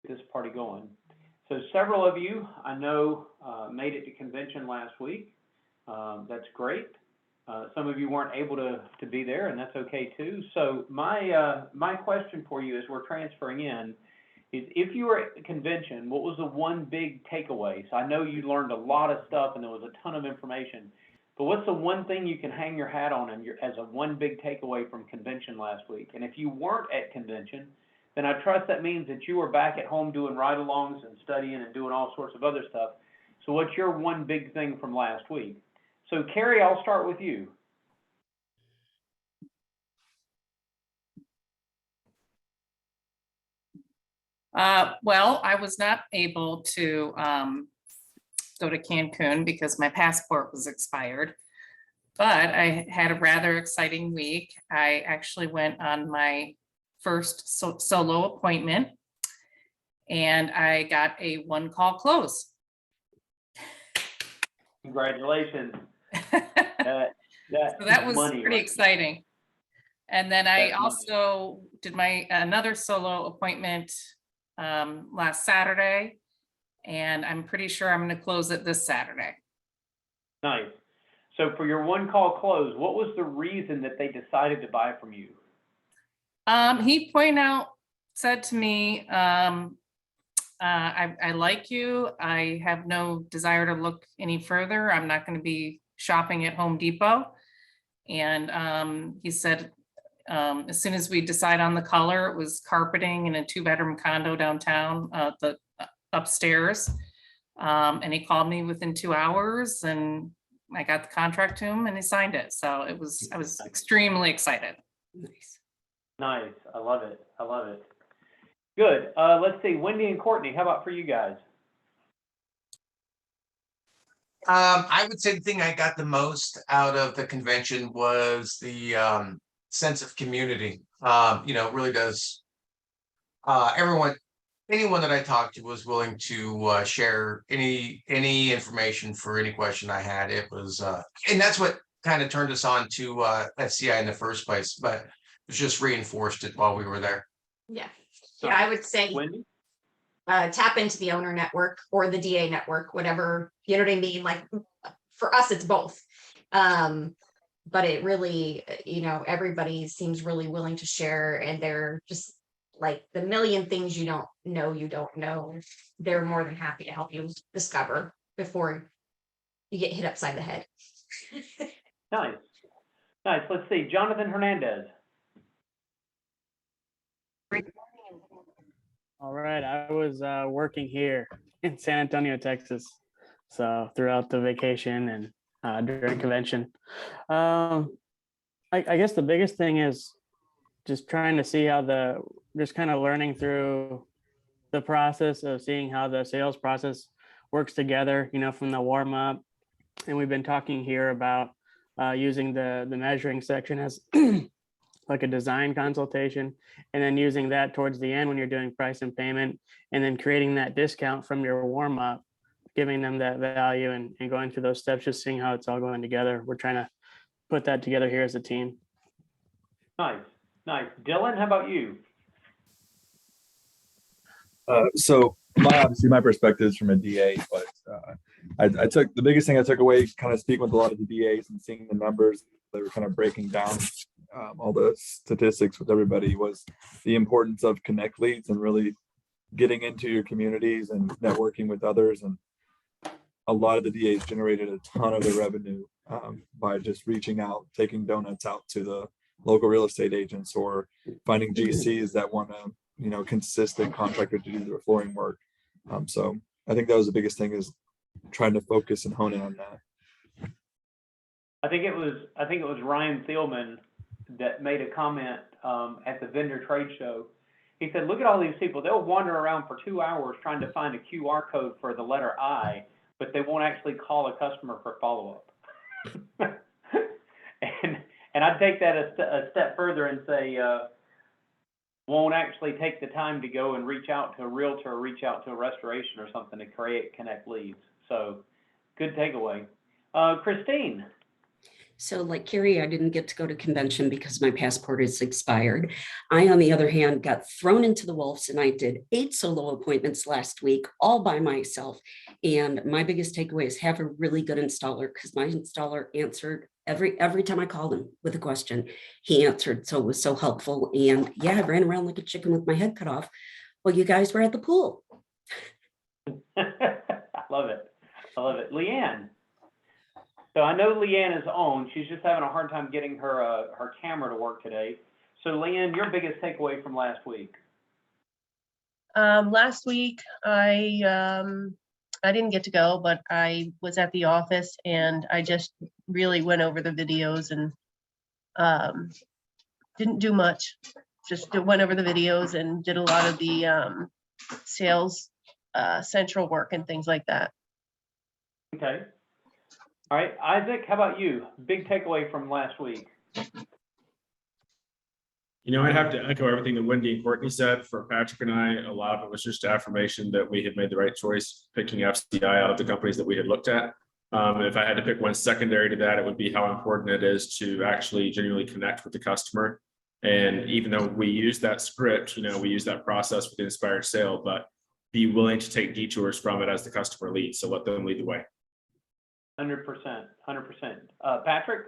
this party going. So several of you I know made it to convention last week. That's great. Some of you weren't able to be there, and that's okay too. So my question for you as we're transferring in is, if you were at the convention, what was the one big takeaway? So I know you learned a lot of stuff and there was a ton of information, but what's the one thing you can hang your hat on and as a one big takeaway from convention last week? And if you weren't at convention, then I trust that means that you were back at home doing ride-alongs and studying and doing all sorts of other stuff. So what's your one big thing from last week? So Carrie, I'll start with you. Well, I was not able to go to Cancun because my passport was expired, but I had a rather exciting week. I actually went on my first solo appointment and I got a one-call close. Congratulations. So that was money, pretty right? exciting. And then I That's also did another solo appointment last Saturday, and I'm pretty sure I'm going to close it this Saturday. Nice. So for your one call close, what was the reason that they decided to buy from you? He said to me, I like you. I have no desire to look any further. I'm not going to be shopping at Home Depot. And he said, as soon as we decide on the color, it was carpeting in a 2-bedroom condo downtown, the upstairs. And he called me within 2 hours and I got the contract to him and he signed it. So I was extremely excited. Nice. Nice. I love it. I love it. Good. Let's see, Wendy and Courtney, how about for you guys? I would say the thing I got the most out of the convention was the sense of community. It really does. Anyone that I talked to was willing to share any information for any question I had. It was, and that's what kind of turned us on to SCI in the first place. But it was just reinforced it while we were there. Yeah. So, Yeah, I would say Wendy? tap into the owner network or the DA network, whatever, you know what I mean? Like for us, it's both. But it really, everybody seems really willing to share, and they're just like the million things you don't know. They're more than happy to help you discover before you get hit upside the head. Nice. Nice. Let's see, Jonathan Hernandez. All right, I was working here in San Antonio, Texas, so throughout the vacation and during convention. I guess the biggest thing is just trying to see how just kind of learning through the process of seeing how the sales process works together, from the warm up. And we've been talking here about using the measuring section as like a design consultation, and then using that towards the end when you're doing price and payment, and then creating that discount from your warm up, giving them that value and going through those steps, just seeing how it's all going together. We're trying to put that together here as a team. Nice. Nice. Dylan, how about you? So obviously my perspective is from a DA, but I took the biggest thing I took away, kind of speaking with a lot of the DAs and seeing the numbers, they were kind of breaking down all the statistics with everybody, was the importance of connect leads and really getting into your communities and networking with others. And a lot of the DAs generated a ton of their revenue by just reaching out, taking donuts out to the local real estate agents, or finding GCs that want to, consistent contractor to do their flooring work. So I think that was the biggest thing, is trying to focus and hone in on that. I think it was Ryan Thielman that made a comment at the vendor trade show. He said, look at all these people. They'll wander around for 2 hours trying to find a QR code for the letter I, but they won't actually call a customer for follow-up. and I'd take that a step further and say, won't actually take the time to go and reach out to a realtor or reach out to a restoration or something to connect leads. So good takeaway. Christine. So like Carrie, I didn't get to go to convention because my passport is expired. I, on the other hand, got thrown into the wolves and I did 8 solo appointments last week, all by myself. And my biggest takeaway is have a really good installer, because my installer answered every time I called him with a question, he answered. So it was so helpful. And yeah, I ran around like a chicken with my head cut off while you guys were at the pool. I love it. I love it. Leanne. So I know Leanne is on. She's just having a hard time getting her her camera to work today. So Leanne, your biggest takeaway from last week? Last week, I didn't get to go, but I was at the office and I just really went over the videos and didn't do much. Just went over the videos and did a lot of the sales central work and things like that. Okay. All right, Isaac, how about you? Big takeaway from last week? You know, I'd have to echo everything that Wendy and Courtney said. For Patrick and I, a lot of it was just affirmation that we had made the right choice, picking FCI out of the companies that we had looked at. If I had to pick one secondary to that, it would be how important it is to actually genuinely connect with the customer. And even though we use that script, you know, we use that process with the inspired sale, but be willing to take detours from it as the customer leads. So let them lead the way. 100%, 100%. Patrick?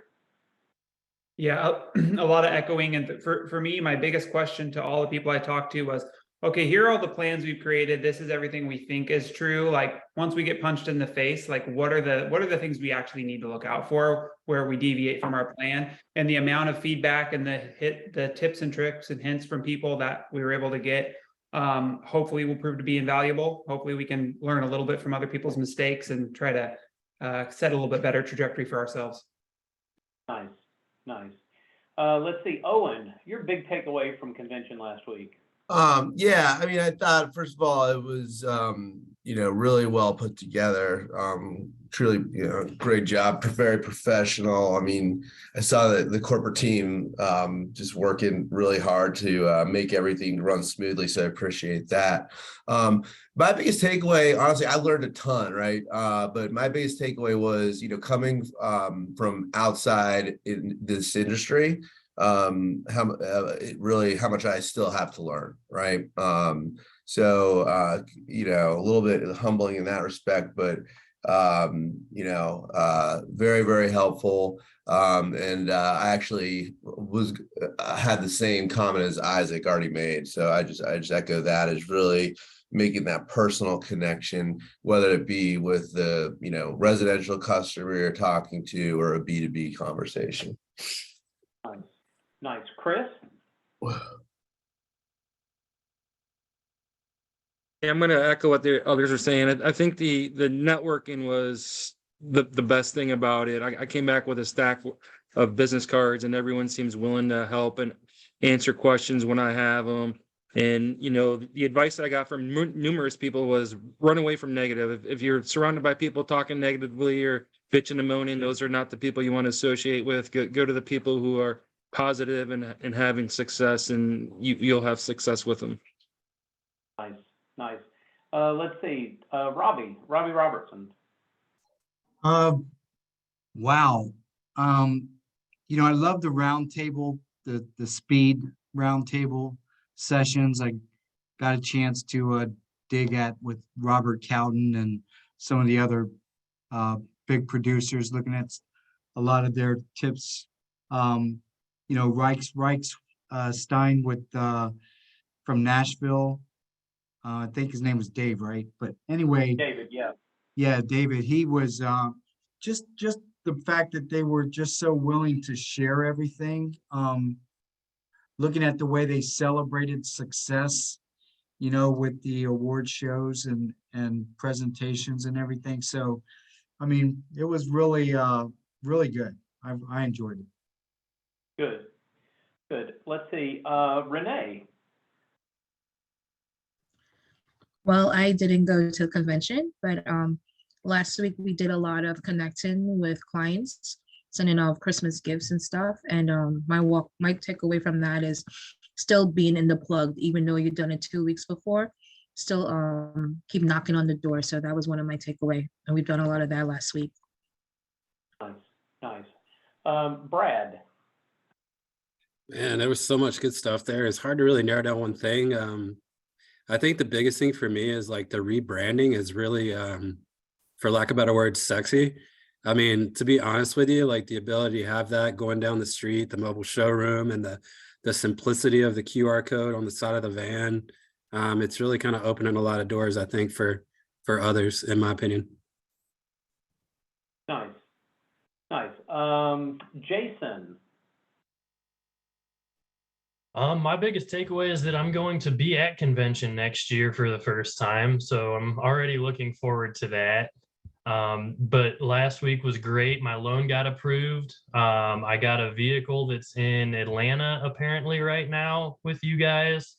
Yeah, a lot of echoing. And for me, my biggest question to all the people I talked to was, okay, here are all the plans we've created. This is everything we think is true. Like once we get punched in the face, like what are the things we actually need to look out for where we deviate from our plan? And the amount of feedback and the tips and tricks and hints from people that we were able to get, hopefully will prove to be invaluable. Hopefully we can learn a little bit from other people's mistakes and try to set a little bit better trajectory for ourselves. Nice, nice. Let's see, Owen, your big takeaway from convention last week? Yeah, I mean, I thought, first of all, it was, you know, really well put together. Truly, you know, great job, very professional. I mean, I saw the corporate team just working really hard to make everything run smoothly. So I appreciate that. My biggest takeaway, honestly, I learned a ton, right? But my biggest takeaway was, you know, coming from outside in this industry, how much I still have to learn, right? So you know, a little bit humbling in that respect, but you know, very, very helpful. And I actually had the same comment as Isaac already made. So I just echo that as really making that personal connection, whether it be with the, you know, residential customer you're talking to or a B2B conversation. Nice, nice. Chris? Yeah, I'm going to echo what the others are saying. I think the networking was the best thing about it. I came back with a stack of business cards and everyone seems willing to help and answer questions when I have them. And, you know, the advice that I got from numerous people was run away from negative. If you're surrounded by people talking negatively or bitching and moaning, those are not the people you want to associate with. Go to the people who are positive and having success, and you'll have success with them. Nice, nice. Let's see, Robbie Robertson. Wow. You know, I love the roundtable, the speed roundtable sessions. I got a chance to dig at with Robert Cowden and some of the other big producers, looking at a lot of their tips. You know, Stein with from Nashville. I think his name was Dave, right? But anyway, David, yeah. Yeah, David. He was just the fact that they were just so willing to share everything. Looking at the way they celebrated success, you know, with the award shows and presentations and everything. So, I mean, it was really really good. I enjoyed it. Good, good. Let's see, Renee. Well, I didn't go to the convention, but last week we did a lot of connecting with clients, sending out Christmas gifts and stuff. And my takeaway from that is still being in the plug, even though you've done it 2 weeks before, still keep knocking on the door. So that was one of my takeaway. And we've done a lot of that last week. Nice, nice. Brad. Man, there was so much good stuff there. It's hard to really narrow down one thing. I think the biggest thing for me is like the rebranding is really, for lack of a better word, sexy. I mean, to be honest with you, like the ability to have that going down the street, the mobile showroom, and the simplicity of the QR code on the side of the van, it's really kind of opening a lot of doors, I think, for others, in my opinion. Nice. Nice. Jason. My biggest takeaway is that I'm going to be at convention next year for the first time, so I'm already looking forward to that. But last week was great. My loan got approved. I got a vehicle that's in Atlanta apparently right now with you guys.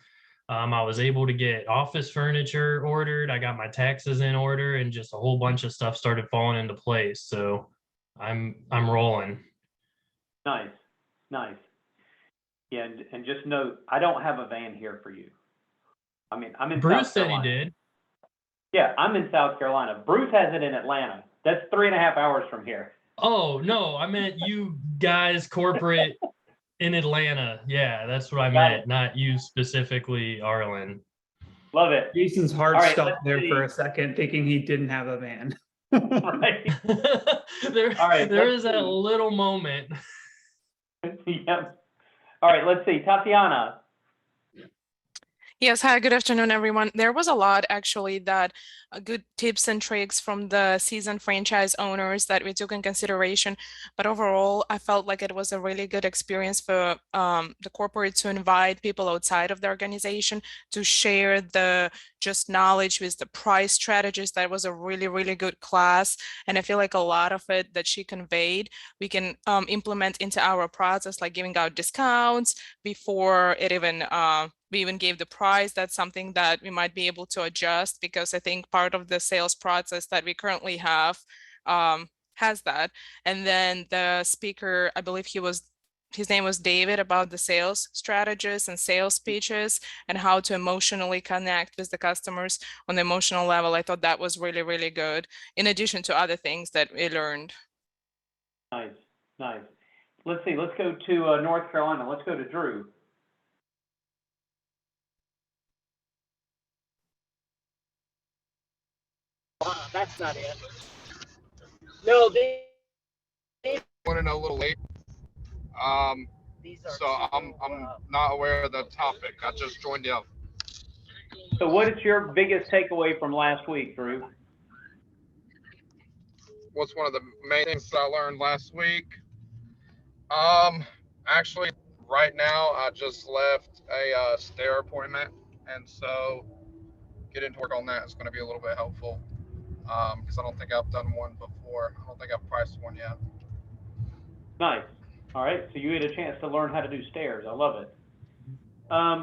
I was able to get office furniture ordered. I got my taxes in order, and just a whole bunch of stuff started falling into place. So I'm rolling. Nice. Nice. Yeah, and just note, I don't have a van here for you. I mean, I'm in Bruce South said he Carolina. did. Yeah, I'm in South Carolina. Bruce has it in Atlanta. That's 3.5 hours from here. Oh, no, I meant you guys corporate in Atlanta. Yeah, that's what I meant, not you specifically, Arlen. Love it. Jason's heart All right, stopped let's there see. for a second, thinking he didn't have a van. Right. All right, there let's is a see. little moment. Yep. All right, let's see. Tatiana. Yes, hi, good afternoon, everyone. There was a lot actually that good tips and tricks from the seasoned franchise owners that we took in consideration. But overall, I felt like it was a really good experience for the corporate to invite people outside of the organization to share the just knowledge with the price strategies. That was a really, really good class. And I feel like a lot of it that she conveyed, we can implement into our process, like giving out discounts before it even we even gave the price. That's something that we might be able to adjust, because I think part of the sales process that we currently have has that. And then the speaker, I believe his name was David, about the sales strategies and sales pitches and how to emotionally connect with the customers on the emotional level. I thought that was really, really good, in addition to other things that we learned. Nice, nice. Let's see. Let's go to North Carolina. Let's go to Drew. That's not it. No, they running a little late. So I'm not aware of the topic. I just joined in. So what is your biggest takeaway from last week, Drew? What's one of the main things that I learned last week? Actually, right now I just left a stair appointment, and so getting to work on that is going to be a little bit helpful. Because I don't think I've done one before. I don't think I've priced one yet. Nice. All right, so you had a chance to learn how to do stairs. I love it.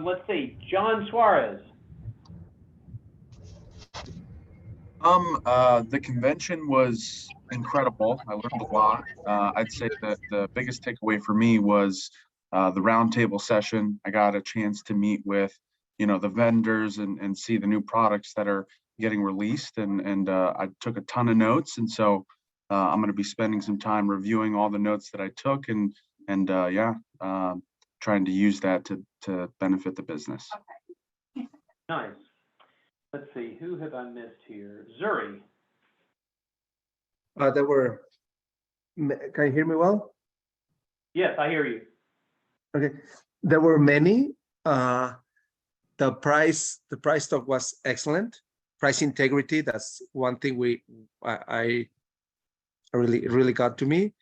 Let's see, John Suarez. The convention was incredible. I learned a lot. I'd say that the biggest takeaway for me was the roundtable session. I got a chance to meet with, the vendors and see the new products that are getting released, and I took a ton of notes, and so I'm going to be spending some time reviewing all the notes that I took, and trying to use that to benefit the business. Nice. Let's see, who have I missed here? Zuri. Can you hear me well? Yes, I hear you. Okay, there were many. The price talk was excellent. Price integrity, that's one thing I really got to me,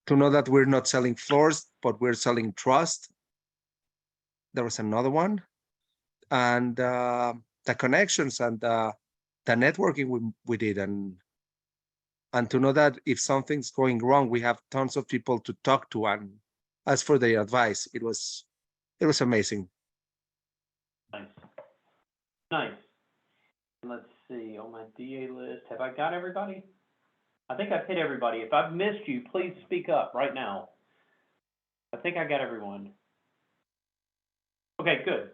to know that we're not selling floors, but we're selling trust. There was another one, and the connections and the networking we did, and to know that if something's going wrong, we have tons of people to talk to and ask for their advice. It was amazing. Nice. Nice. Let's see, on my DA list, have I got everybody? I think I've hit everybody. If I've missed you, please speak up right now. I think I got everyone. Okay, good.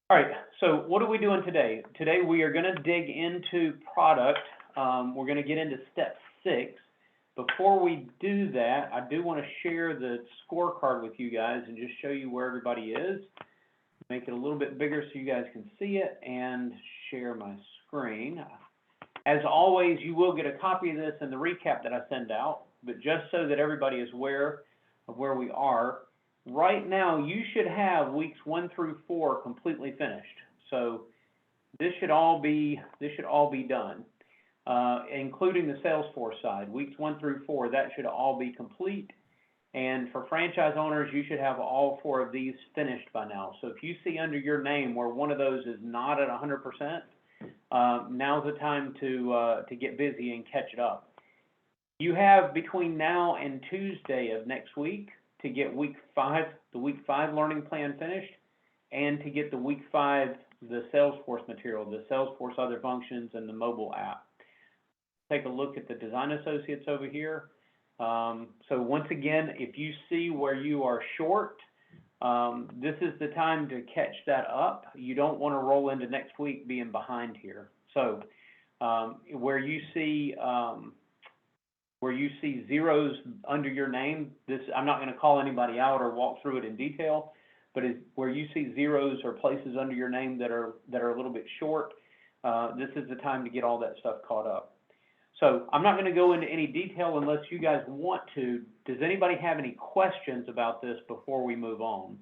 All right, so what are we doing today? Today we are going to dig into product. We're going to get into step 6. Before we do that, I do want to share the scorecard with you guys and just show you where everybody is. Make it a little bit bigger so you guys can see it, and share my screen. As always, you will get a copy of this in the recap that I send out, but just so that everybody is aware of where we are, right now you should have weeks 1 through 4 completely finished. So this should all be done, including the Salesforce side. Weeks 1 through 4, that should all be complete. And for franchise owners, you should have all 4 of these finished by now. So if you see under your name where one of those is not at 100%, now's the time to get busy and catch it up. You have between now and Tuesday of next week to get the week 5 learning plan finished, and to get the week 5, the Salesforce material, the Salesforce other functions, and the mobile app. Take a look at the design associates over here. So once again, if you see where you are short, this is the time to catch that up. You don't want to roll into next week being behind here. So where you see zeros under your name, I'm not going to call anybody out or walk through it in detail, but where you see zeros or places under your name that are a little bit short, this is the time to get all that stuff caught up. So I'm not going to go into any detail unless you guys want to. Does anybody have any questions about this before we move on?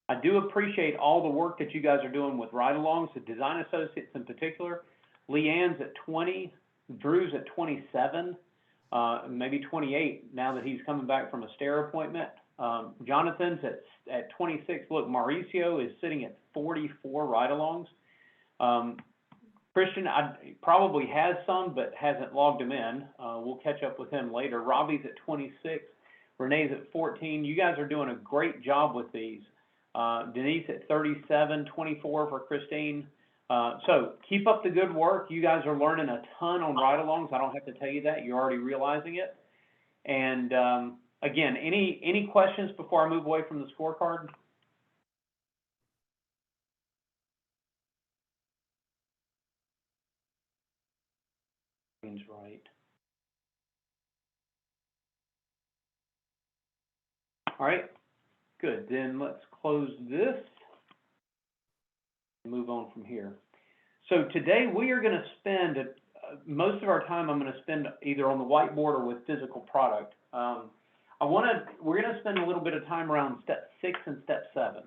I do appreciate all the work that you guys are doing with ride-alongs, the design associates in particular. Leanne's at 20, Drew's at 27, maybe 28 now that he's coming back from a stair appointment. Jonathan's at 26. Look, Mauricio is sitting at 44 ride-alongs. Christian probably has some, but hasn't logged them in. We'll catch up with him later. Robbie's at 26. Renee's at 14. You guys are doing a great job with these. Denise at 37, 24 for Christine. So keep up the good work. You guys are learning a ton on ride-alongs. I don't have to tell you that. You're already realizing it. And again, any questions before I move away from the scorecard? Right. All right, good. Then let's close this and move on from here. So today we are going to spend most of our time. I'm going to spend either on the whiteboard or with physical product. We're going to spend a little bit of time around step 6 and step 7.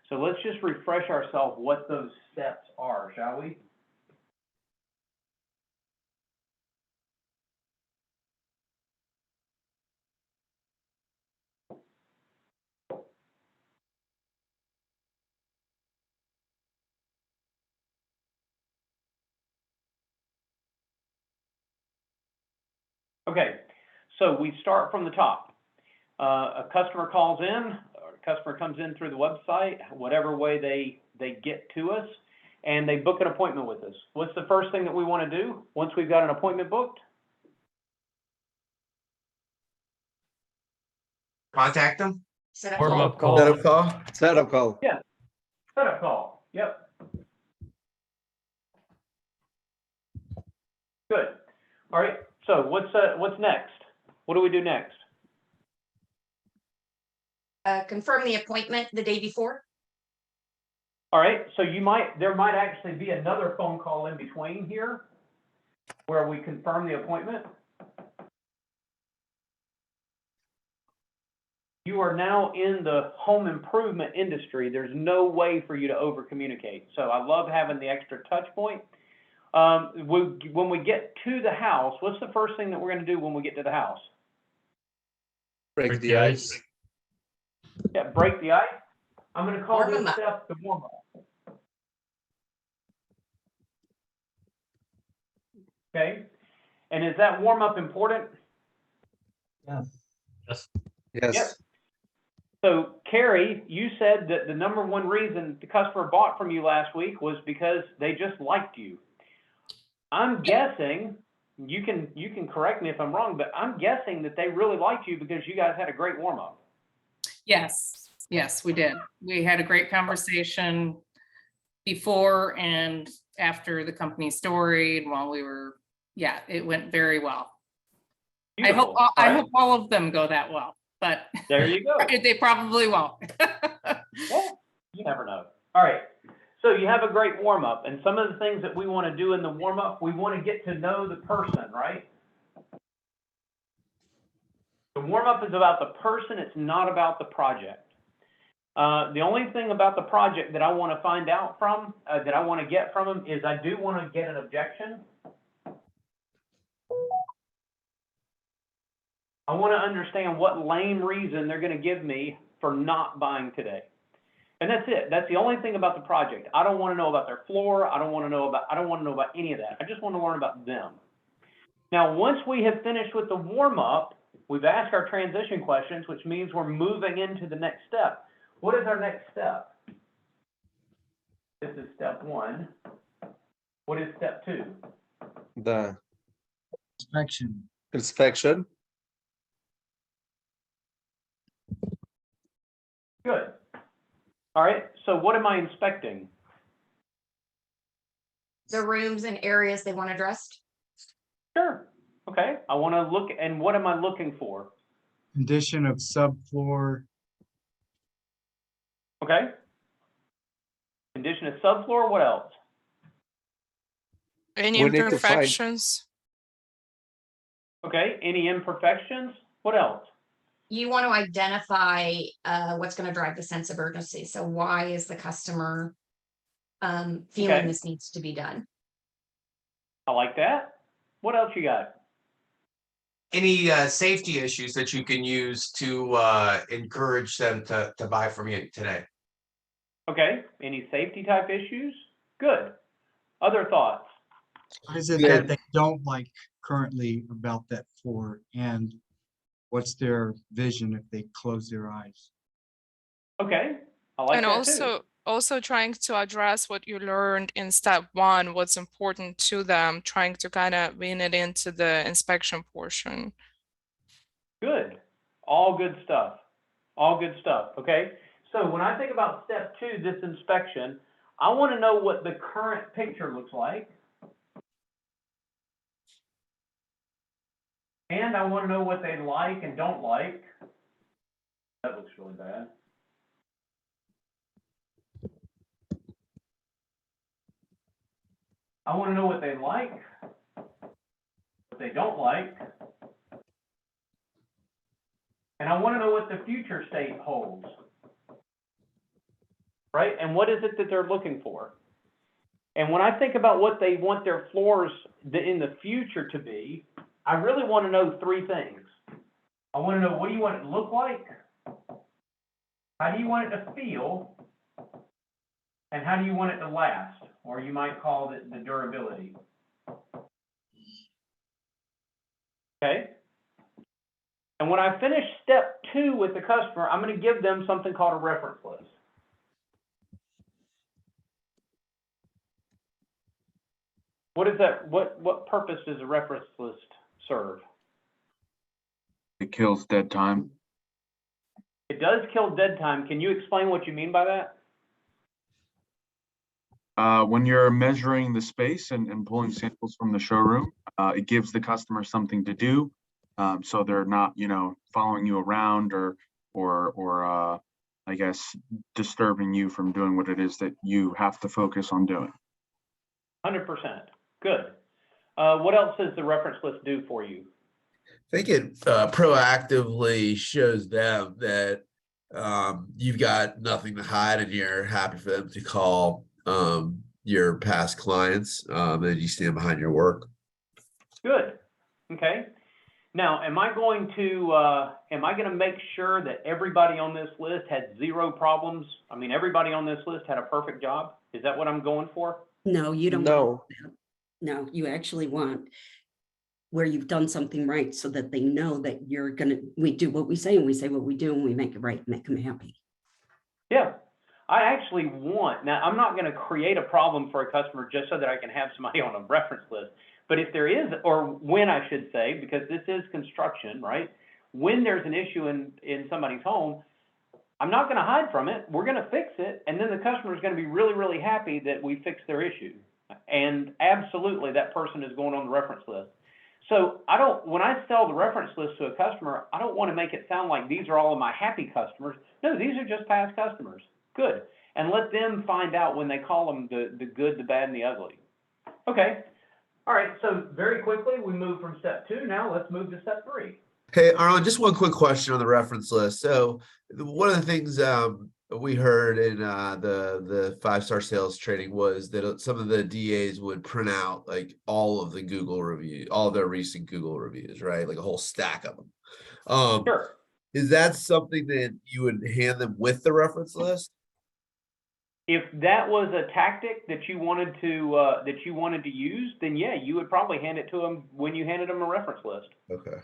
So let's just refresh ourselves what those steps are, shall we? Okay, so we start from the top. A customer calls in, or a customer comes in through the website, whatever way they get to us, and they book an appointment with us. What's the first thing that we want to do once we've got an appointment booked? Contact them. Set up Warm-up call. call. Set up call. Set up call. Yeah, setup call. Yep. Good. All right. So what's next? What do we do next? Confirm the appointment the day before. All right. So there might actually be another phone call in between here where we confirm the appointment. You are now in the home improvement industry. There's no way for you to over communicate. So I love having the extra touch point. When we get to the house, what's the first thing that we're going to do when we get to the house? Break the ice. Yeah, break the ice. I'm going to call Warm this 'em up. step the warm up. Okay. And is that warm up important? Yes. Yes. Yep. So Carrie, you said that the number one reason the customer bought from you last week was because they just liked you. I'm guessing, you can correct me if I'm wrong, but I'm guessing that they really liked you because you guys had a great warm up. Yes, we did. We had a great conversation before and after the company story and while we were, yeah, it went very well. Beautiful. I All hope all of them go that well, but There you go. they probably won't. Well, you never know. All right. So you have a great warm up, and some of the things that we want to do in the warm up, we want to get to know the person, right? The warm up is about the person. It's not about the project. The only thing about the project that I want to find out from, that I want to get from them is I do want to get an objection. I want to understand what lame reason they're going to give me for not buying today. And that's it. That's the only thing about the project. I don't want to know about their floor. I don't want to know about any of that. I just want to learn about them. Now, once we have finished with the warm up, we've asked our transition questions, which means we're moving into the next step. What is our next step? This is step 1. What is step 2? The Inspection. inspection. Good. All right, so what am I inspecting? The rooms and areas they want addressed. Sure. Okay, I want to look, and what am I looking for? Condition of subfloor. Okay. Condition of subfloor, what else? Any We need to find- imperfections? Okay, any imperfections? What else? You want to identify what's going to drive the sense of urgency. So why is the customer feeling Okay. this needs to be done? I like that. What else you got? Any safety issues that you can use to encourage them to buy from you today? Okay, any safety type issues? Good. Other thoughts? What is it Yeah. that they don't like currently about that floor, and what's their vision if they close their eyes? Okay, I like And that too. also trying to address what you learned in step 1, what's important to them, trying to kind of wean it into the inspection portion. Good. All good stuff. All good stuff. Okay. So when I think about step 2, this inspection, I want to know what the current picture looks like. And I want to know what they like and don't like. That looks really bad. I want to know what they like, what they don't like, and I want to know what the future state holds, right? And what is it that they're looking for? And when I think about what they want their floors in the future to be, I really want to know 3 things. I want to know, what do you want it to look like? How do you want it to feel? And how do you want it to last? Or you might call it the durability. Okay? And when I finish step 2 with the customer, I'm going to give them something called a reference list. What is that? What purpose does a reference list serve? It kills dead time. It does kill dead time. Can you explain what you mean by that? When you're measuring the space and pulling samples from the showroom, it gives the customer something to do. So they're not, following you around or I guess, disturbing you from doing what it is that you have to focus on doing. 100%. Good. What else does the reference list do for you? I think it proactively shows them that you've got nothing to hide and you're happy for them to call your past clients and you stand behind your work. Good. Okay. Now, am I going to make sure that everybody on this list had 0 problems? I mean, everybody on this list had a perfect job? Is that what I'm going for? No, you don't. No. want that. No, you actually want where you've done something right so that they know that we do what we say and we say what we do and we make it right and make them happy. Yeah. I actually want, now I'm not going to create a problem for a customer just so that I can have somebody on a reference list. But if there is, or when I should say, because this is construction, right? When there's an issue in somebody's home, I'm not going to hide from it. We're going to fix it. And then the customer is going to be really, really happy that we fixed their issue. and absolutely that person is going on the reference list. So when I sell the reference list to a customer, I don't want to make it sound like these are all of my happy customers. No, these are just past customers. Good. And let them find out when they call them the good, the bad, and the ugly. Okay. All right. So very quickly, we move from step 2. Now let's move to step 3. Hey, Arlen, just one quick question on the reference list. So one of the things we heard in the 5-star sales training was that some of the DAs would print out like all of the Google reviews, all of their recent Google reviews, right? Like a whole stack of them. Sure. Is that something that you would hand them with the reference list? If that was a tactic that you wanted to use, then yeah, you would probably hand it to them when you handed them a reference list. Okay.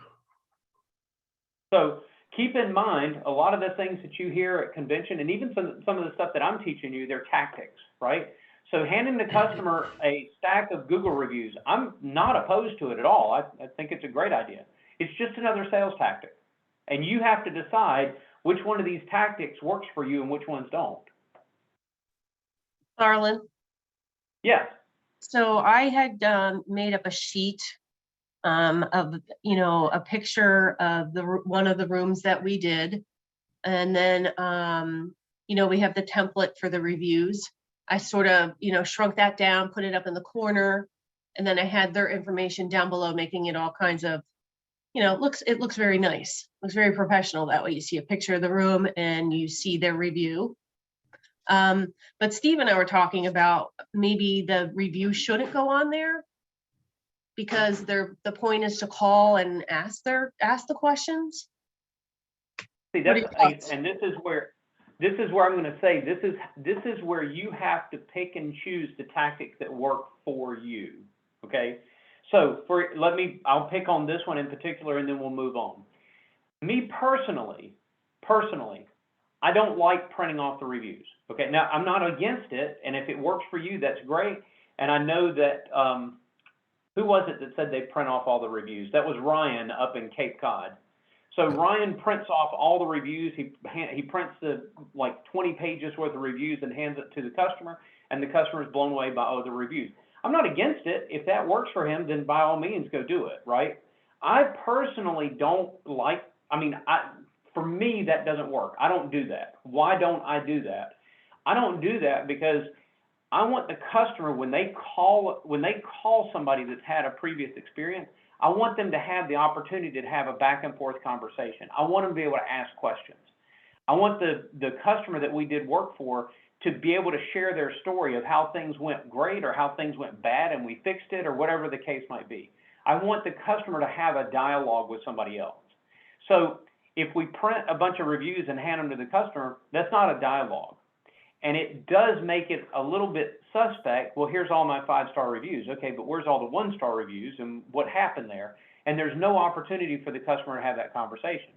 So keep in mind, a lot of the things that you hear at convention, and even some of the stuff that I'm teaching you, they're tactics, right? So handing the customer a stack of Google reviews, I'm not opposed to it at all. I think it's a great idea. It's just another sales tactic. And you have to decide which one of these tactics works for you and which ones don't. Arlen, Yes. so I had made up a sheet of, a picture of one of the rooms that we did. And then, we have the template for the reviews. I sort of, shrunk that down, put it up in the corner, and then I had their information down below, making it all kinds of, it looks very nice. Looks very professional that way. You see a picture of the room and you see their review. But Steve and I were talking about maybe the review shouldn't go on there because the point is to call and ask the questions. See, and this is where I'm going to say this is where you have to pick and choose the tactics that work for you. Okay, so I'll pick on this one in particular, and then we'll move on. Me personally, I don't like printing off the reviews. Okay, now I'm not against it, and if it works for you, that's great. And I know that who was it that said they print off all the reviews? That was Ryan up in Cape Cod. So Ryan prints off all the reviews. He prints the 20 pages worth of reviews and hands it to the customer, and the customer is blown away by all the reviews. I'm not against it. If that works for him, then by all means go do it, right? I personally don't like. For me, that doesn't work. I don't do that. Why don't I do that? I don't do that because I want the customer, when they call somebody that's had a previous experience, I want them to have the opportunity to have a back and forth conversation. I want them to be able to ask questions. I want the customer that we did work for to be able to share their story of how things went great or how things went bad and we fixed it or whatever the case might be. I want the customer to have a dialogue with somebody else. So if we print a bunch of reviews and hand them to the customer, that's not a dialogue. And it does make it a little bit suspect. Well, here's all my 5-star reviews. Okay, but where's all the 1-star reviews and what happened there? And there's no opportunity for the customer to have that conversation.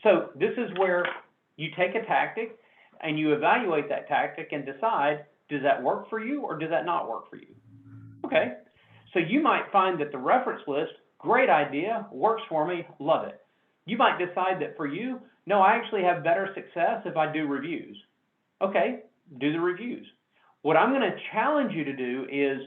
So this is where you take a tactic and you evaluate that tactic and decide, does that work for you or does that not work for you? Okay, so you might find that the reference list, great idea, works for me, love it. You might decide that for you, no, I actually have better success if I do reviews. Okay, do the reviews. What I'm going to challenge you to do is,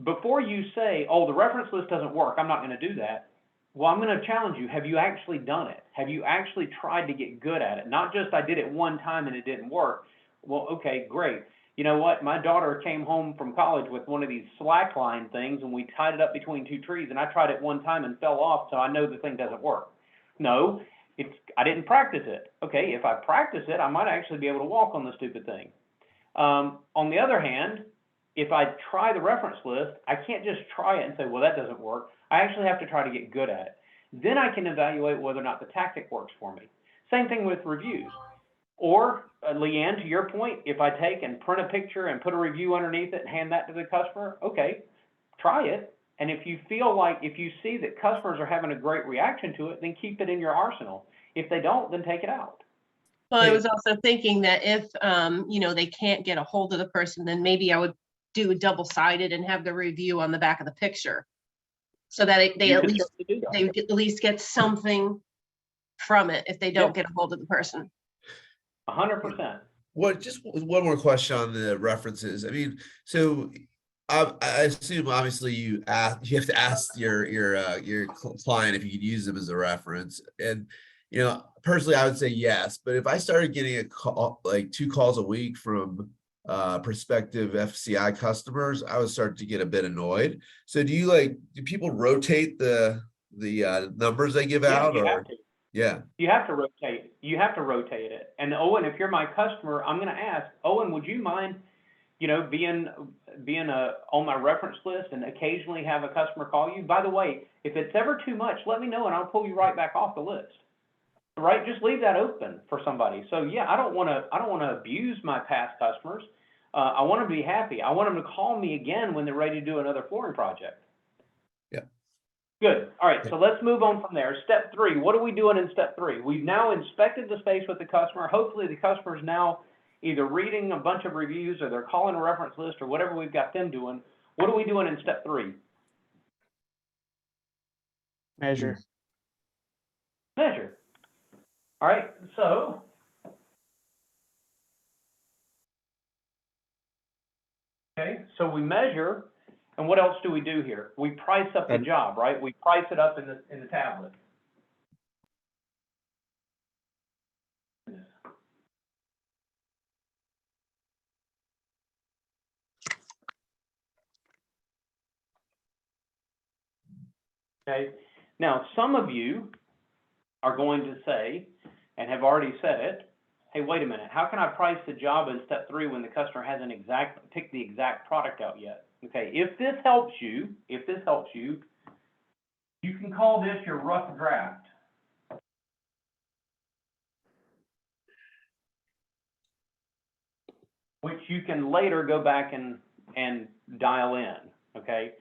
before you say, oh, the reference list doesn't work, I'm not going to do that. Well, I'm going to challenge you. Have you actually done it? Have you actually tried to get good at it? Not just I did it one time and it didn't work. Well, okay, great. You know what? My daughter came home from college with one of these slackline things and we tied it up between 2 trees and I tried it one time and fell off, so I know the thing doesn't work. No, I didn't practice it. Okay, if I practice it, I might actually be able to walk on the stupid thing. On the other hand, if I try the reference list, I can't just try it and say, well, that doesn't work. I actually have to try to get good at it. Then I can evaluate whether or not the tactic works for me. Same thing with reviews. Or, Leanne, to your point, if I take and print a picture and put a review underneath it and hand that to the customer, okay, try it. And if you see that customers are having a great reaction to it, then keep it in your arsenal. If they don't, then take it out. Well, I was also thinking that if, they can't get a hold of the person, then maybe I would do a double-sided and have the review on the back of the picture. So that they at least get something from it if they don't get a hold of the person. 100%. Just one more question on the references. I mean, so I assume obviously you have to ask your client if you could use them as a reference. And personally I would say yes, but if I started getting a call, like 2 calls a week from prospective FCI customers, I would start to get a bit annoyed. So do people rotate the numbers they give out, You or have to. yeah? You have to rotate. You have to rotate it. And Owen, if you're my customer, I'm going to ask, Owen, would you mind, being on my reference list and occasionally have a customer call you? By the way, if it's ever too much, let me know and I'll pull you right back off the list. Right? Just leave that open for somebody. So yeah, I don't want to abuse my past customers. I want them to be happy. I want them to call me again when they're ready to do another flooring project. Yeah. Good. All right. So let's move on from there. Step 3. What are we doing in step 3? We've now inspected the space with the customer. Hopefully the customer is now either reading a bunch of reviews or they're calling a reference list or whatever we've got them doing. What are we doing in step 3? Measure. Measure. All right. So we measure, and what else do we do here? We price up the job, right? We price it up in the tablet. Okay. Now, some of you are going to say, and have already said it, hey, wait a minute, how can I price the job in step 3 when the customer hasn't picked the exact product out yet? Okay, if this helps you, you can call this your rough draft. Which you can later go back and dial in, okay?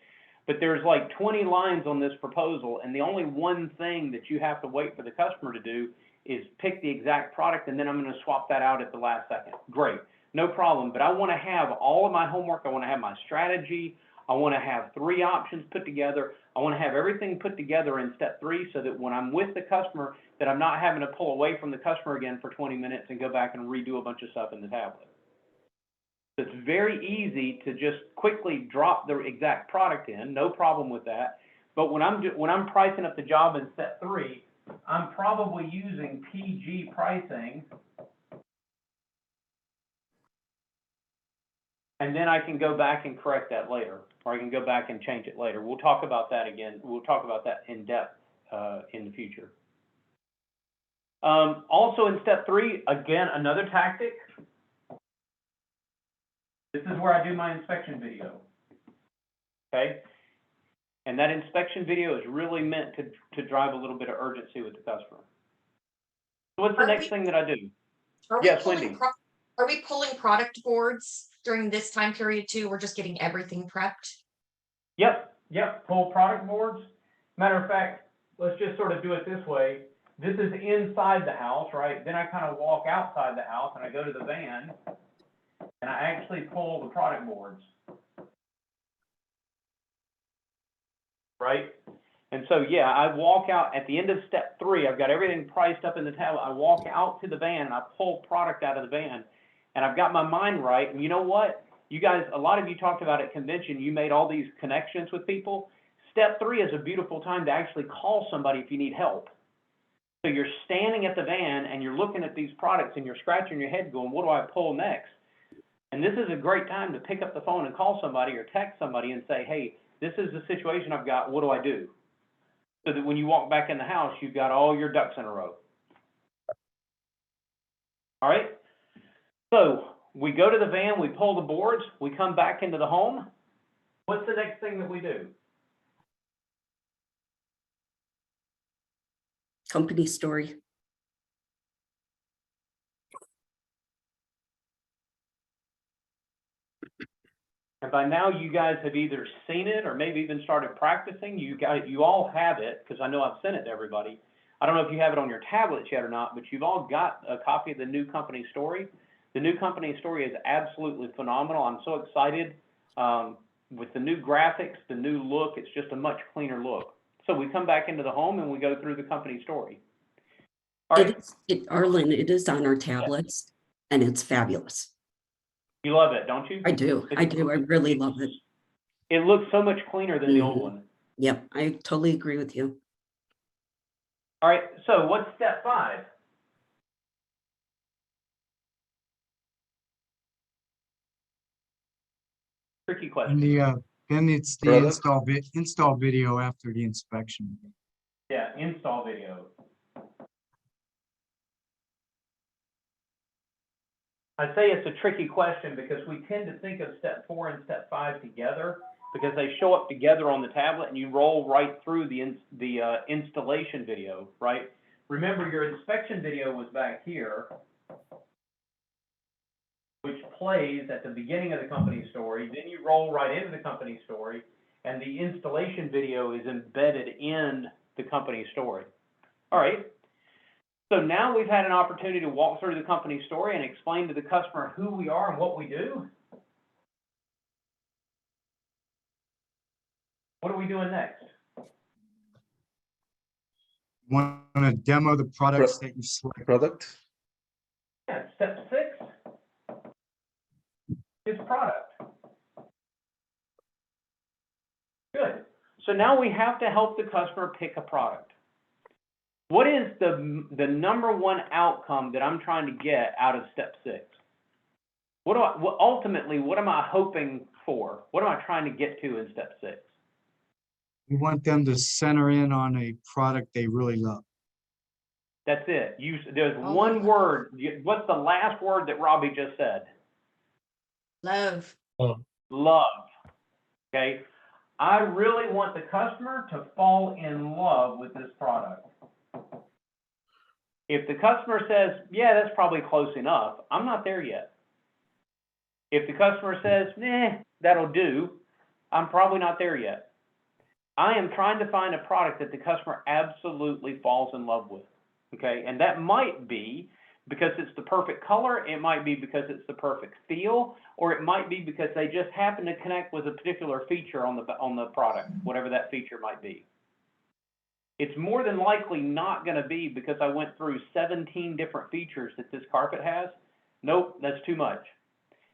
But there's like 20 lines on this proposal, and the only one thing that you have to wait for the customer to do is pick the exact product, and then I'm going to swap that out at the last second. Great, no problem, but I want to have all of my homework. I want to have my strategy. I want to have 3 options put together. I want to have everything put together in step 3 so that when I'm with the customer, that I'm not having to pull away from the customer again for 20 minutes and go back and redo a bunch of stuff in the tablet. It's very easy to just quickly drop the exact product in, no problem with that. But when I'm pricing up the job in step 3, I'm probably using PG pricing, and then I can go back and correct that later, or I can go back and change it later. We'll talk about that again. We'll talk about that in depth in the future. Also in step 3, again, another tactic. This is where I do my inspection video, okay? And that inspection video is really meant to drive a little bit of urgency with the customer. So what's the next thing that I do? Yes, Wendy. Are we pulling product boards during this time period too? We're just getting everything prepped? Yep, pull product boards. Matter of fact, let's just sort of do it this way. This is inside the house, right? Then I kind of walk outside the house and I go to the van and I actually pull the product boards. Right? And so, yeah, I walk out at the end of step 3. I've got everything priced up in the tablet. I walk out to the van and I pull product out of the van and I've got my mind right. And you know what? You guys, a lot of you talked about at convention, you made all these connections with people. Step 3 is a beautiful time to actually call somebody if you need help. So you're standing at the van and you're looking at these products and you're scratching your head going, what do I pull next? And this is a great time to pick up the phone and call somebody or text somebody and say, hey, this is the situation I've got, what do I do? So that when you walk back in the house, you've got all your ducks in a row. All right? So we go to the van, we pull the boards, we come back into the home. What's the next thing that we do? Company story. And by now you guys have either seen it or maybe even started practicing. You all have it, because I know I've sent it to everybody. I don't know if you have it on your tablets yet or not, but you've all got a copy of the new company story. The new company story is absolutely phenomenal. I'm so excited with the new graphics, the new look. It's just a much cleaner look. So we come back into the home and we go through the company story. All right. Arlen, it is on our tablets and it's fabulous. You love it, don't you? I do. I really love it. It looks so much cleaner than the old one. Yep, I totally agree with you. All right, so what's step 5? Tricky question. Then it's the install video after the inspection. Yeah, install video. I say it's a tricky question because we tend to think of step 4 and step 5 together because they show up together on the tablet and you roll right through the installation video, right? Remember, your inspection video was back here, which plays at the beginning of the company story. Then you roll right into the company story, and the installation video is embedded in the company story. All right. So now we've had an opportunity to walk through the company story and explain to the customer who we are and what we do. What are we doing next? Want to demo the products that you select? Product? Yeah, step 6 is product. Good. So now we have to help the customer pick a product. What is the number one outcome that I'm trying to get out of step 6? Ultimately, what am I hoping for? What am I trying to get to in step 6? We want them to center in on a product they really love. That's it. There's one word. What's the last word that Robbie just said? Love. Love. Okay. I really want the customer to fall in love with this product. If the customer says, yeah, that's probably close enough, I'm not there yet. If the customer says, nah, that'll do, I'm probably not there yet. I am trying to find a product that the customer absolutely falls in love with. Okay, and that might be because it's the perfect color, it might be because it's the perfect feel, or it might be because they just happen to connect with a particular feature on the product, whatever that feature might be. It's more than likely not going to be because I went through 17 different features that this carpet has. Nope, that's too much.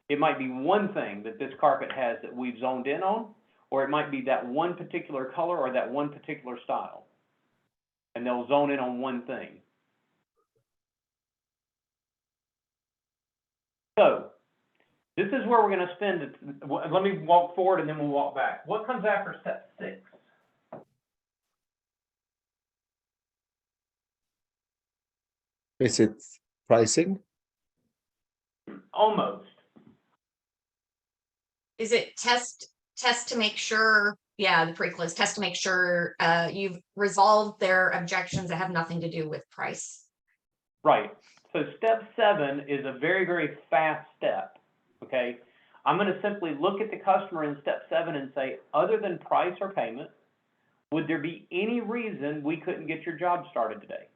It might be one thing that this carpet has that we've zoned in on, or it might be that one particular color or that one particular style. And they'll zone in on one thing. So, this is where we're going to spend it. Let me walk forward and then we'll walk back. What comes after step 6? Is it pricing? Almost. Is it test to make sure, yeah, the prequel is test to make sure you've resolved their objections that have nothing to do with price. Right. So step 7 is a very, very fast step, okay? I'm going to simply look at the customer in step 7 and say, other than price or payment, would there be any reason we couldn't get your job started today?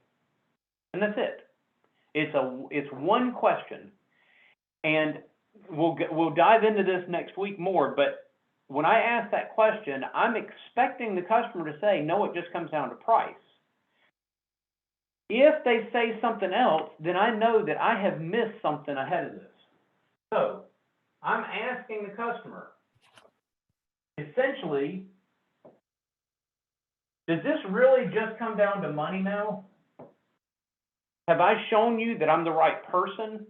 And that's it. It's one question. And we'll dive into this next week more, but when I ask that question, I'm expecting the customer to say, no, it just comes down to price. If they say something else, then I know that I have missed something ahead of this. So I'm asking the customer, essentially, does this really just come down to money now? Have I shown you that I'm the right person?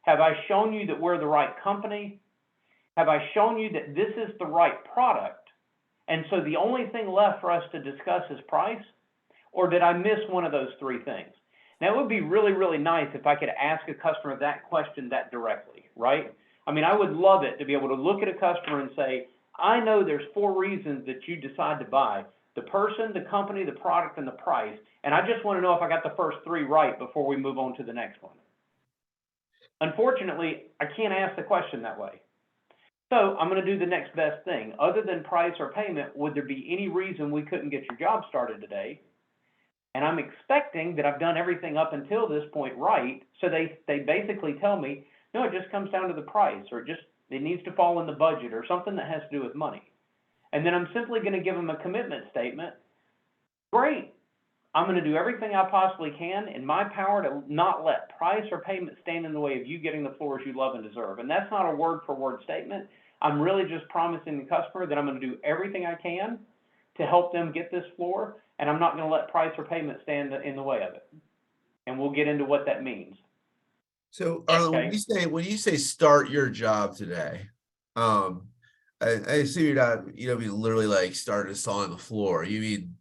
Have I shown you that we're the right company? Have I shown you that this is the right product? And so the only thing left for us to discuss is price? Or did I miss one of those 3 things? Now, it would be really, really nice if I could ask a customer that question that directly, right? I mean, I would love it to be able to look at a customer and say, I know there's 4 reasons that you decide to buy: the person, the company, the product, and the price. And I just want to know if I got the first 3 right before we move on to the next one. Unfortunately, I can't ask the question that way. So I'm going to do the next best thing. Other than price or payment, would there be any reason we couldn't get your job started today? And I'm expecting that I've done everything up until this point right. So they basically tell me, no, it just comes down to the price, or it needs to fall in the budget, or something that has to do with money. And then I'm simply going to give them a commitment statement. Great. I'm going to do everything I possibly can in my power to not let price or payment stand in the way of you getting the floors you love and deserve. And that's not a word-for-word statement, I'm really just promising the customer that I'm gonna do everything I can to help them get this floor, and I'm not gonna let price or payment stand in the way of it. And we'll get into what that means. So Arlen, when you say start your job today, I assume you're not, you don't mean literally like start installing the floor. You mean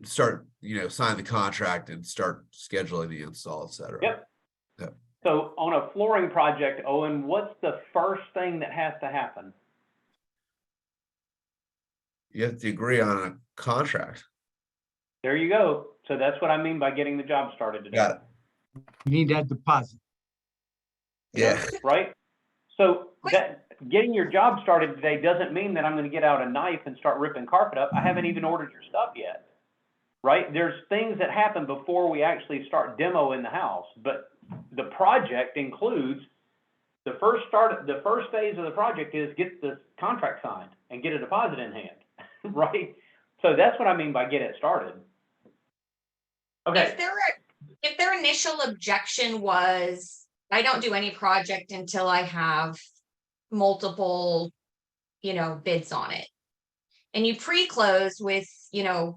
sign the contract and start scheduling the install, et cetera. Yep. Yep. So on a flooring project, Owen, what's the first thing that has to happen? You have to agree on a contract. There you go. So that's what I mean by getting the job started today. Got it. You need that deposit. Yeah. Right? So that getting your job started today doesn't mean that I'm going to get out a knife and start ripping carpet up. I haven't even ordered your stuff yet. Right? There's things that happen before we actually start demo in the house, but the project includes the first phase of the project is get the contract signed and get a deposit in hand, right? So that's what I mean by get it started. Okay. If their initial objection was, I don't do any project until I have multiple, bids on it. And you pre-close with,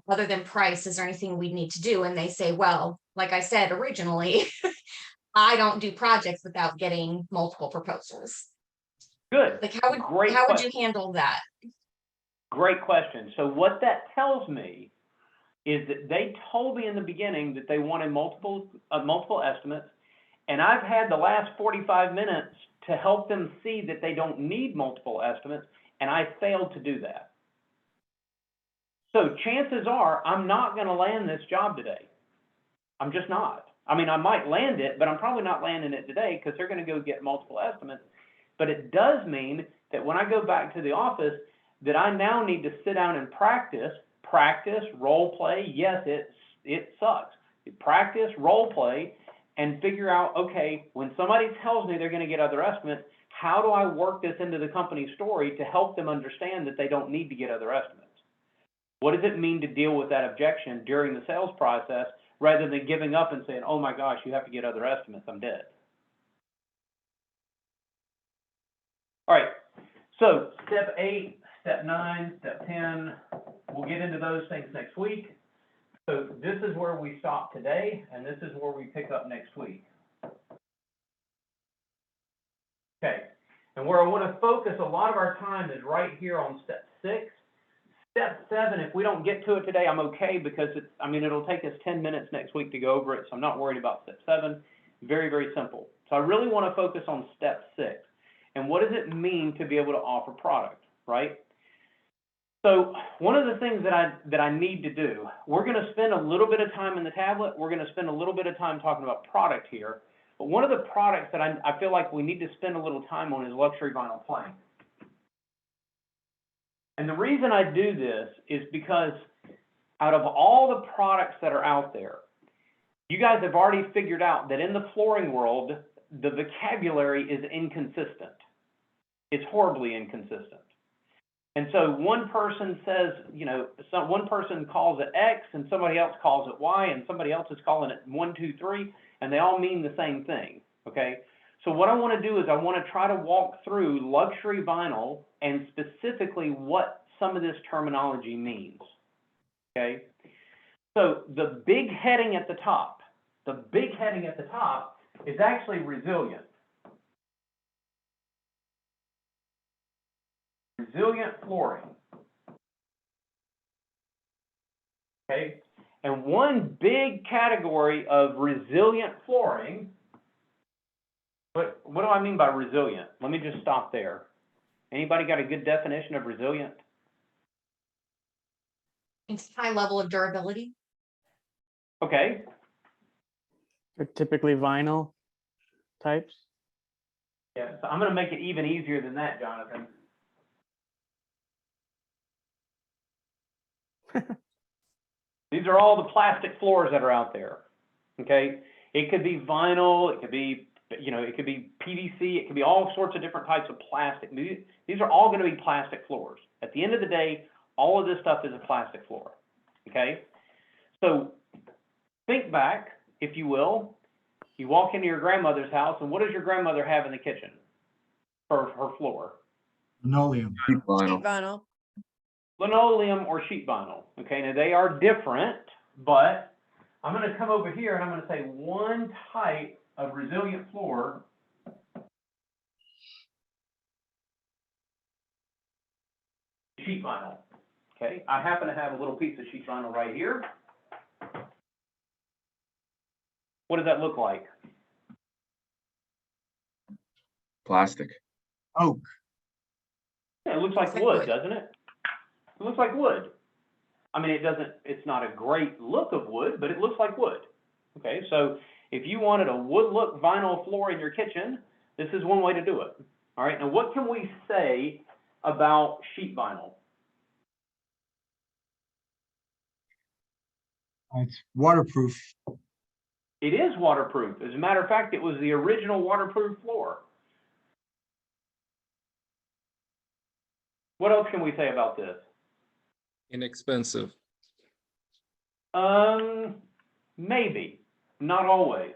other than price, is there anything we need to do? And they say, well, like I said originally, I don't do projects without getting multiple proposals. Good. Like how would you handle that? Great question. So what that tells me is that they told me in the beginning that they wanted multiple estimates, and I've had the last 45 minutes to help them see that they don't need multiple estimates, and I failed to do that. So chances are I'm not going to land this job today. I'm just not. I mean, I might land it, but I'm probably not landing it today because they're going to go get multiple estimates. But it does mean that when I go back to the office, that I now need to sit down and practice, role play. Yes, it sucks. Practice, role play, and figure out, okay, when somebody tells me they're going to get other estimates, how do I work this into the company story to help them understand that they don't need to get other estimates? What does it mean to deal with that objection during the sales process rather than giving up and saying, oh my gosh, you have to get other estimates, I'm dead. All right, so step 8, step 9, step 10, we'll get into those things next week. So this is where we stop today, and this is where we pick up next week. Okay, and where I want to focus a lot of our time is right here on step 6. Step 7, if we don't get to it today, I'm okay because it'll take us 10 minutes next week to go over it, so I'm not worried about step 7. Very, very simple. So I really want to focus on step 6. And what does it mean to be able to offer product, right? So one of the things that I need to do, we're going to spend a little bit of time in the tablet. We're going to spend a little bit of time talking about product here. But one of the products that I feel like we need to spend a little time on is luxury vinyl plank. And the reason I do this is because out of all the products that are out there, you guys have already figured out that in the flooring world, the vocabulary is inconsistent. It's horribly inconsistent. And so one person says, one person calls it X and somebody else calls it Y and somebody else is calling it 1, 2, 3, and they all mean the same thing, okay? So what I want to do is I want to try to walk through luxury vinyl and specifically what some of this terminology means, okay? So the big heading at the top is actually resilient. Resilient flooring, okay? And one big category of resilient flooring, what do I mean by resilient? Let me just stop there. Anybody got a good definition of resilient? It's high level of durability. Okay. They're typically vinyl types. Yeah, so I'm going to make it even easier than that, Jonathan. These are all the plastic floors that are out there, okay? It could be vinyl, it could be, it could be PVC, it could be all sorts of different types of plastic. These are all going to be plastic floors. At the end of the day, all of this stuff is a plastic floor, okay? So think back, if you will. You walk into your grandmother's house, and what does your grandmother have in the kitchen for her floor? Linoleum. Sheet Sheet vinyl. vinyl. Linoleum or sheet vinyl. Okay, now they are different, but I'm going to come over here and I'm going to say one type of resilient floor sheet vinyl. Okay, I happen to have a little piece of sheet vinyl right here. What does that look like? Plastic. Oak. Yeah, it looks like wood, doesn't it? It looks like wood. I mean, it's not a great look of wood, but it looks like wood. Okay, so if you wanted a wood look vinyl floor in your kitchen, this is one way to do it. All right, now what can we say about sheet vinyl? It's waterproof. It is waterproof. As a matter of fact, it was the original waterproof floor. What else can we say about this? Inexpensive. Maybe, not always.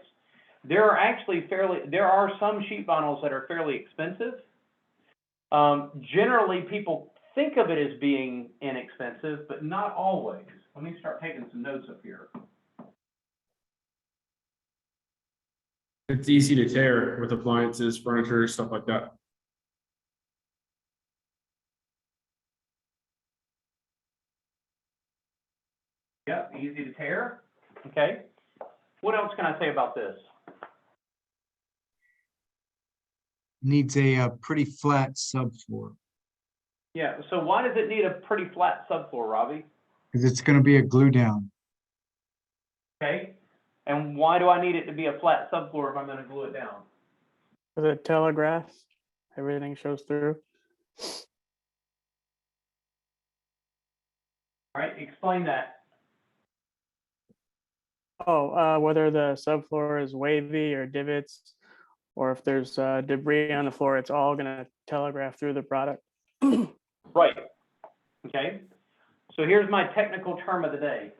There are some sheet vinyls that are fairly expensive. Generally, people think of it as being inexpensive, but not always. Let me start taking some notes up here. It's easy to tear with appliances, furniture, stuff like that. Yep, easy to tear. Okay. What else can I say about this? Needs a pretty flat subfloor Yeah, so why does it need a pretty flat subfloor, Robbie? because it's going to be a glue down. Okay. And why do I need it to be a flat subfloor if I'm going to glue it down? For the telegraph, everything shows through. All right, explain that. Oh, whether the subfloor is wavy or divots, or if there's debris on the floor, it's all gonna telegraph through the product. Right. Okay. So here's my technical term of the day.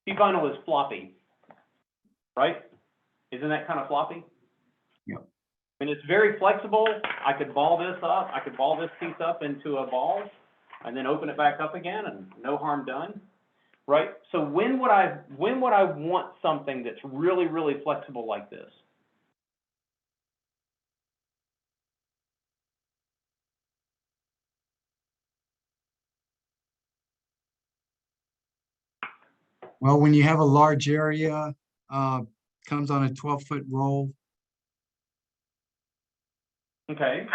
Sheet vinyl is floppy, right? Isn't that kind of floppy? Yep. And it's very flexible. I could ball this up. I could ball this piece up into a ball and then open it back up again and no harm done, right? So when would I want something that's really, really flexible like this? Well, when you have a large area, comes on a 12-foot roll. Okay.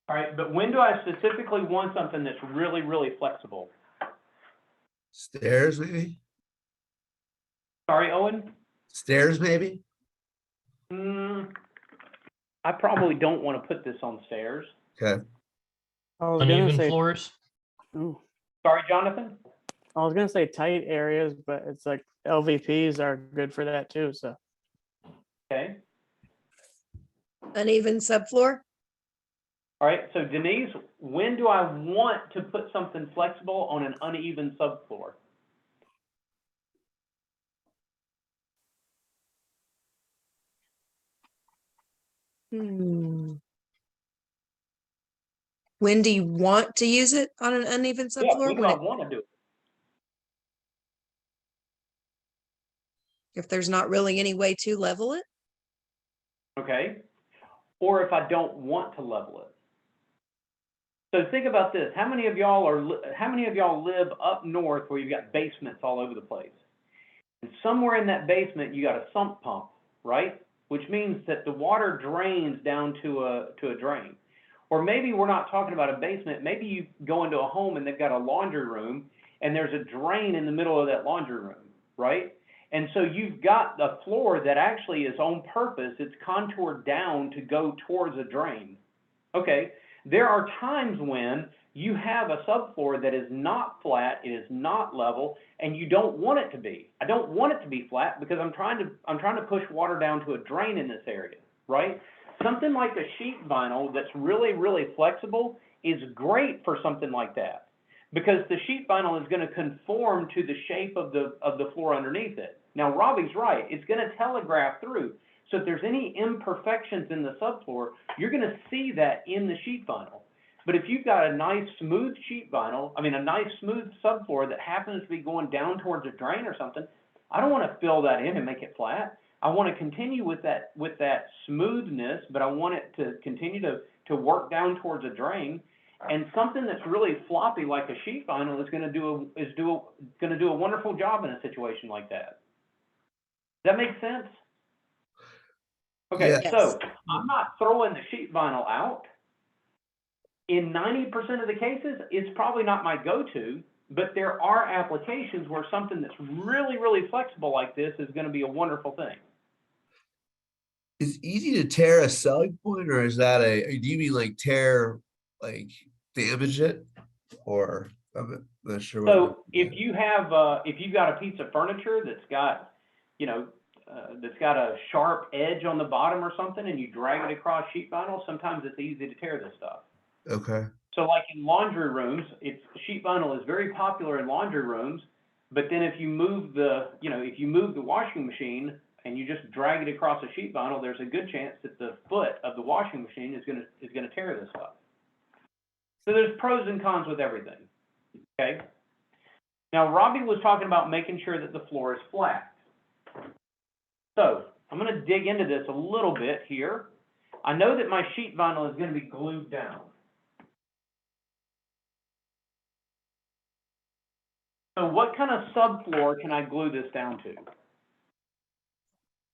All right, but when do I specifically want something that's really, really flexible? Stairs, maybe? Sorry, Owen? Stairs, maybe? I probably don't want to put this on stairs. Okay. I was gonna Uneven say, floors. ooh, Sorry, Jonathan? I was gonna say tight areas, but it's like LVPs are good for that too. So Okay. Uneven subfloor. All right, so Denise, when do I want to put something flexible on an uneven subfloor? When do you want to use it on an uneven Yeah, subfloor? when do I want to do it? If there's not really any way to level it? Okay. Or if I don't want to level it. So think about this. How many of y'all live up north where you've got basements all over the place? And somewhere in that basement, you got a sump pump, right? Which means that the water drains down to a drain. Or maybe we're not talking about a basement. Maybe you go into a home and they've got a laundry room and there's a drain in the middle of that laundry room, right? And so you've got a floor that actually is on purpose. It's contoured down to go towards a drain. Okay, there are times when you have a subfloor that is not flat, it is not level, and you don't want it to be. I don't want it to be flat because I'm trying to push water down to a drain in this area, right? Something like a sheet vinyl that's really, really flexible is great for something like that because the sheet vinyl is going to conform to the shape of the floor underneath it. Now, Robbie's right. It's going to telegraph through. So if there's any imperfections in the subfloor, you're going to see that in the sheet vinyl. But if you've got a nice smooth sheet vinyl, I mean a nice smooth subfloor that happens to be going down towards a drain or something, I don't want to fill that in and make it flat. I want to continue with that smoothness, but I want it to continue to work down towards a drain. And something that's really floppy like a sheet vinyl is going to do a wonderful job in a situation like that. Does that make sense? Okay, Yes. so I'm not throwing the sheet vinyl out. In 90% of the cases, it's probably not my go-to, but there are applications where something that's really, really flexible like this is going to be a wonderful thing. Is easy to tear a selling point, or is that do you mean like tear, like damage it, or I'm not sure what. So if you've got a piece of furniture that's got, that's got a sharp edge on the bottom or something, and you drag it across sheet vinyl, sometimes it's easy to tear this stuff. Okay. So like in laundry rooms, sheet vinyl is very popular in laundry rooms, but then if you move the washing machine and you just drag it across a sheet vinyl, there's a good chance that the foot of the washing machine is gonna tear this stuff. So there's pros and cons with everything. Okay. Now Robbie was talking about making sure that the floor is flat. So I'm going to dig into this a little bit here. I know that my sheet vinyl is going to be glued down. So what kind of subfloor can I glue this down to?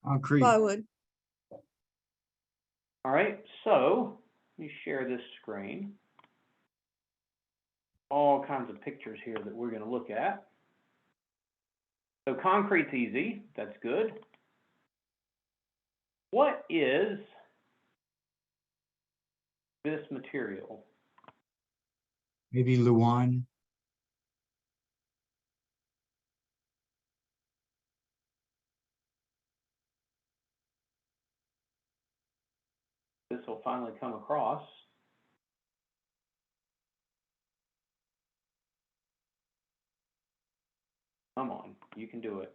Concrete. Plywood. All right, so let me share this screen. All kinds of pictures here that we're going to look at. So concrete's easy, that's good. What is this material? Maybe Luan. This will finally come across. Come on, you can do it.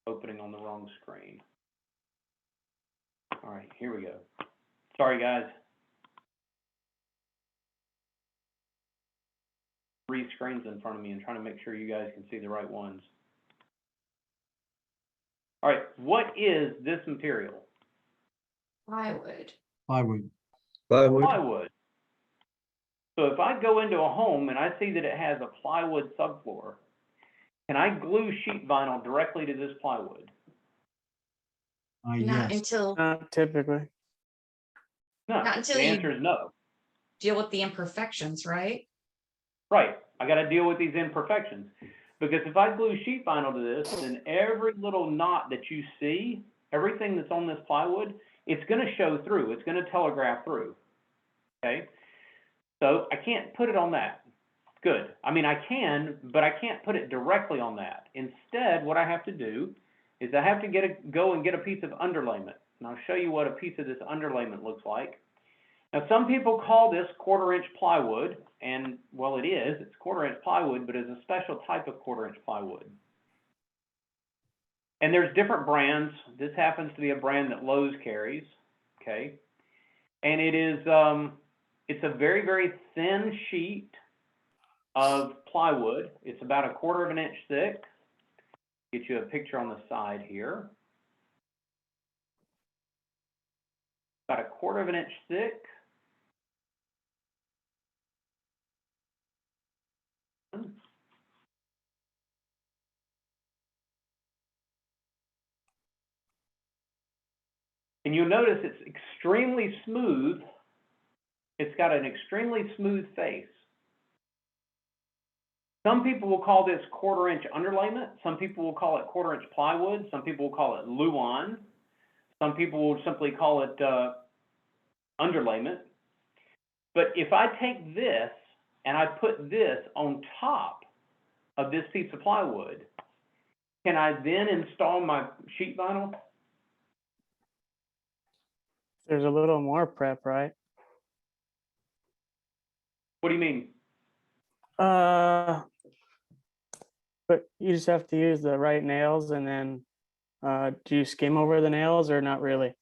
Opening on the wrong screen. All right, here we go. Sorry, guys. 3 screens in front of me and trying to make sure you guys can see the right ones. All right, what is this material? Plywood. Plywood. Plywood. So if I go into a home and I see that it has a plywood subfloor, can I glue sheet vinyl directly to this plywood? Not Yes. until Not typically. No, Not until the you- answer is no. deal with the imperfections, right? Right, I gotta deal with these imperfections. Because if I glue sheet vinyl to this, then every little knot that you see, everything that's on this plywood, it's gonna show through, it's gonna telegraph through, okay? So I can't put it on that. Good, I mean, I can, but I can't put it directly on that. Instead, what I have to do is I have to go and get a piece of underlayment. And I'll show you what a piece of this underlayment looks like. Now, some people call this 1/4-inch plywood, and well, it's 1/4-inch plywood, but it's a special type of 1/4-inch plywood. And there's different brands. This happens to be a brand that Lowe's carries, okay? And it is, it's a very, very thin sheet of plywood. It's about 1/4 of an inch thick. Get you a picture on the side here. About 1/4 of an inch thick. And you'll notice it's extremely smooth. It's got an extremely smooth face. Some people will call this 1/4-inch underlayment. Some people will call it 1/4-inch plywood. Some people will call it Luan. Some people will simply call it underlayment. But if I take this and I put this on top of this piece of plywood, can I then install my sheet vinyl? There's a little more prep, right? What do you mean? But you just have to use the right nails, and then do you skim over the nails or not really?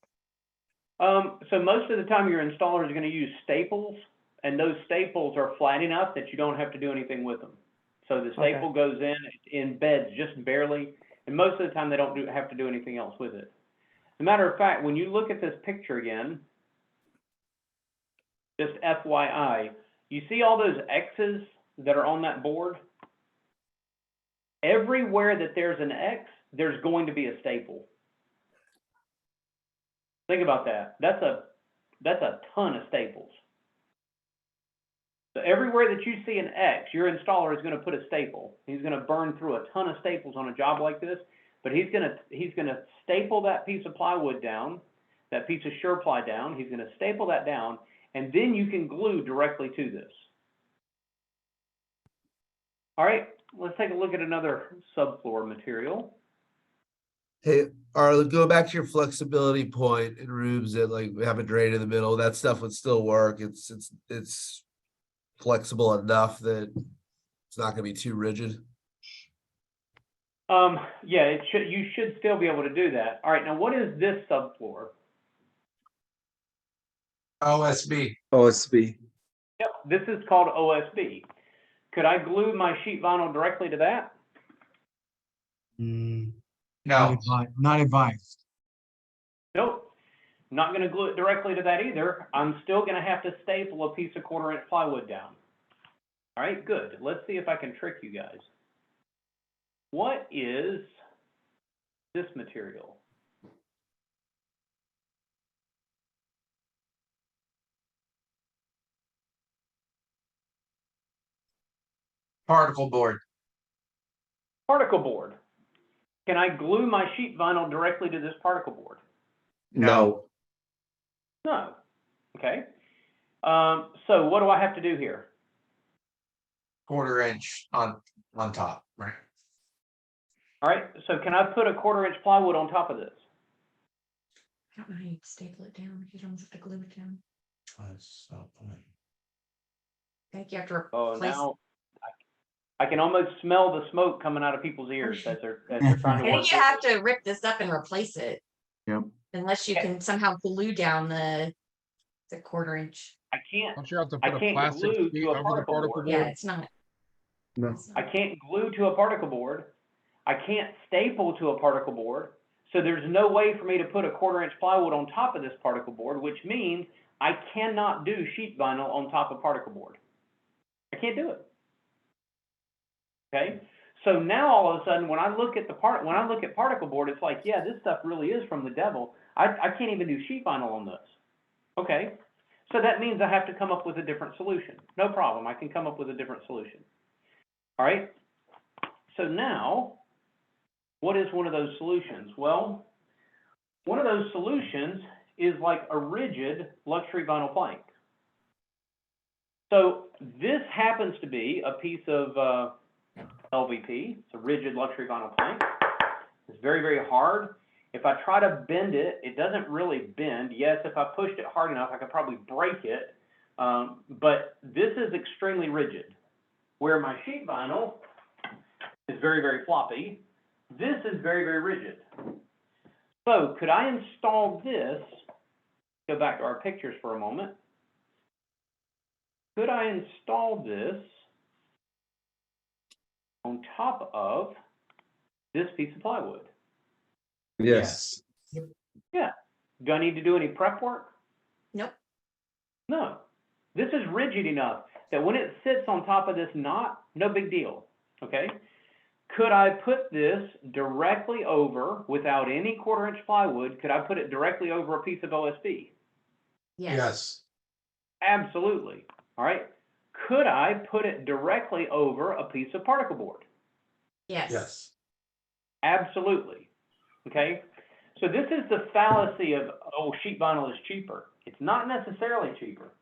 So most of the time your installer is going to use staples, and those staples are flat enough that you don't have to do anything with them. So the staple goes in beds just barely, and most of the time they don't have to do anything else with it. As a matter of fact, when you look at this picture again, just FYI, you see all those X's that are on that board? Everywhere that there's an X, there's going to be a staple. Think about that. That's a ton of staples. So everywhere that you see an X, your installer is going to put a staple. He's going to burn through a ton of staples on a job like this, but he's going to staple that piece of plywood down, that piece of SurePly down. He's going to staple that down, and then you can glue directly to this. All right, let's take a look at another subfloor material. Hey, Arla, go back to your flexibility point in rooms that like have a drain in the middle. That stuff would still work. It's flexible enough that it's not going to be too rigid. Yeah, you should still be able to do that. All right, now what is this subfloor? OSB. OSB. Yep, this is called OSB. Could I glue my sheet vinyl directly to that? No. Not advised. Nope. Not going to glue it directly to that either. I'm still going to have to staple a piece of 1/4 inch plywood down. All right, good. Let's see if I can trick you guys. What is this material? Particle board. Particle board. Can I glue my sheet vinyl directly to this particle board? No. No. Okay. So what do I have to do here? 1/4 inch on top, right? All right. So can I put a 1/4 inch plywood on top of this? I don't know how you staple it down. You don't have to glue it down. I think you have to replace. Now I can almost smell the smoke coming out of people's ears as they're trying to I work. think you have to rip this up and replace it. Yep. Unless you can somehow glue down the 1/4 inch. I can't. Don't you have to I put a can't plastic glue sheet to a over the particle particle board. board? Yeah, it's not. No. I can't glue to a particle board. I can't staple to a particle board. So there's no way for me to put a 1/4 inch plywood on top of this particle board, which means I cannot do sheet vinyl on top of particle board. I can't do it. Okay. So now all of a sudden, when I look at particle board, it's like, yeah, this stuff really is from the devil. I can't even do sheet vinyl on this. Okay. So that means I have to come up with a different solution. No problem. I can come up with a different solution. All right. So now, what is one of those solutions? Well, one of those solutions is like a rigid luxury vinyl plank. So this happens to be a piece of LVP. It's a rigid luxury vinyl plank. It's very, very hard. If I try to bend it, it doesn't really bend. Yes, if I pushed it hard enough, I could probably break it. But this is extremely rigid. Where my sheet vinyl is very, very floppy, this is very, very rigid. So could I install this? Go back to our pictures for a moment. Could I install this on top of this piece of plywood? Yes. Yeah. Do I need to do any prep work? Nope. No. This is rigid enough that when it sits on top of this knot, no big deal. Okay? Could I put this directly over, without any 1/4 inch plywood, could I put it directly over a piece of OSB? Yes. Absolutely. All right. Could I put it directly over a piece of particle board? Yes. Yes. Absolutely. Okay. So this is the fallacy of, oh, sheet vinyl is cheaper. It's not necessarily cheaper.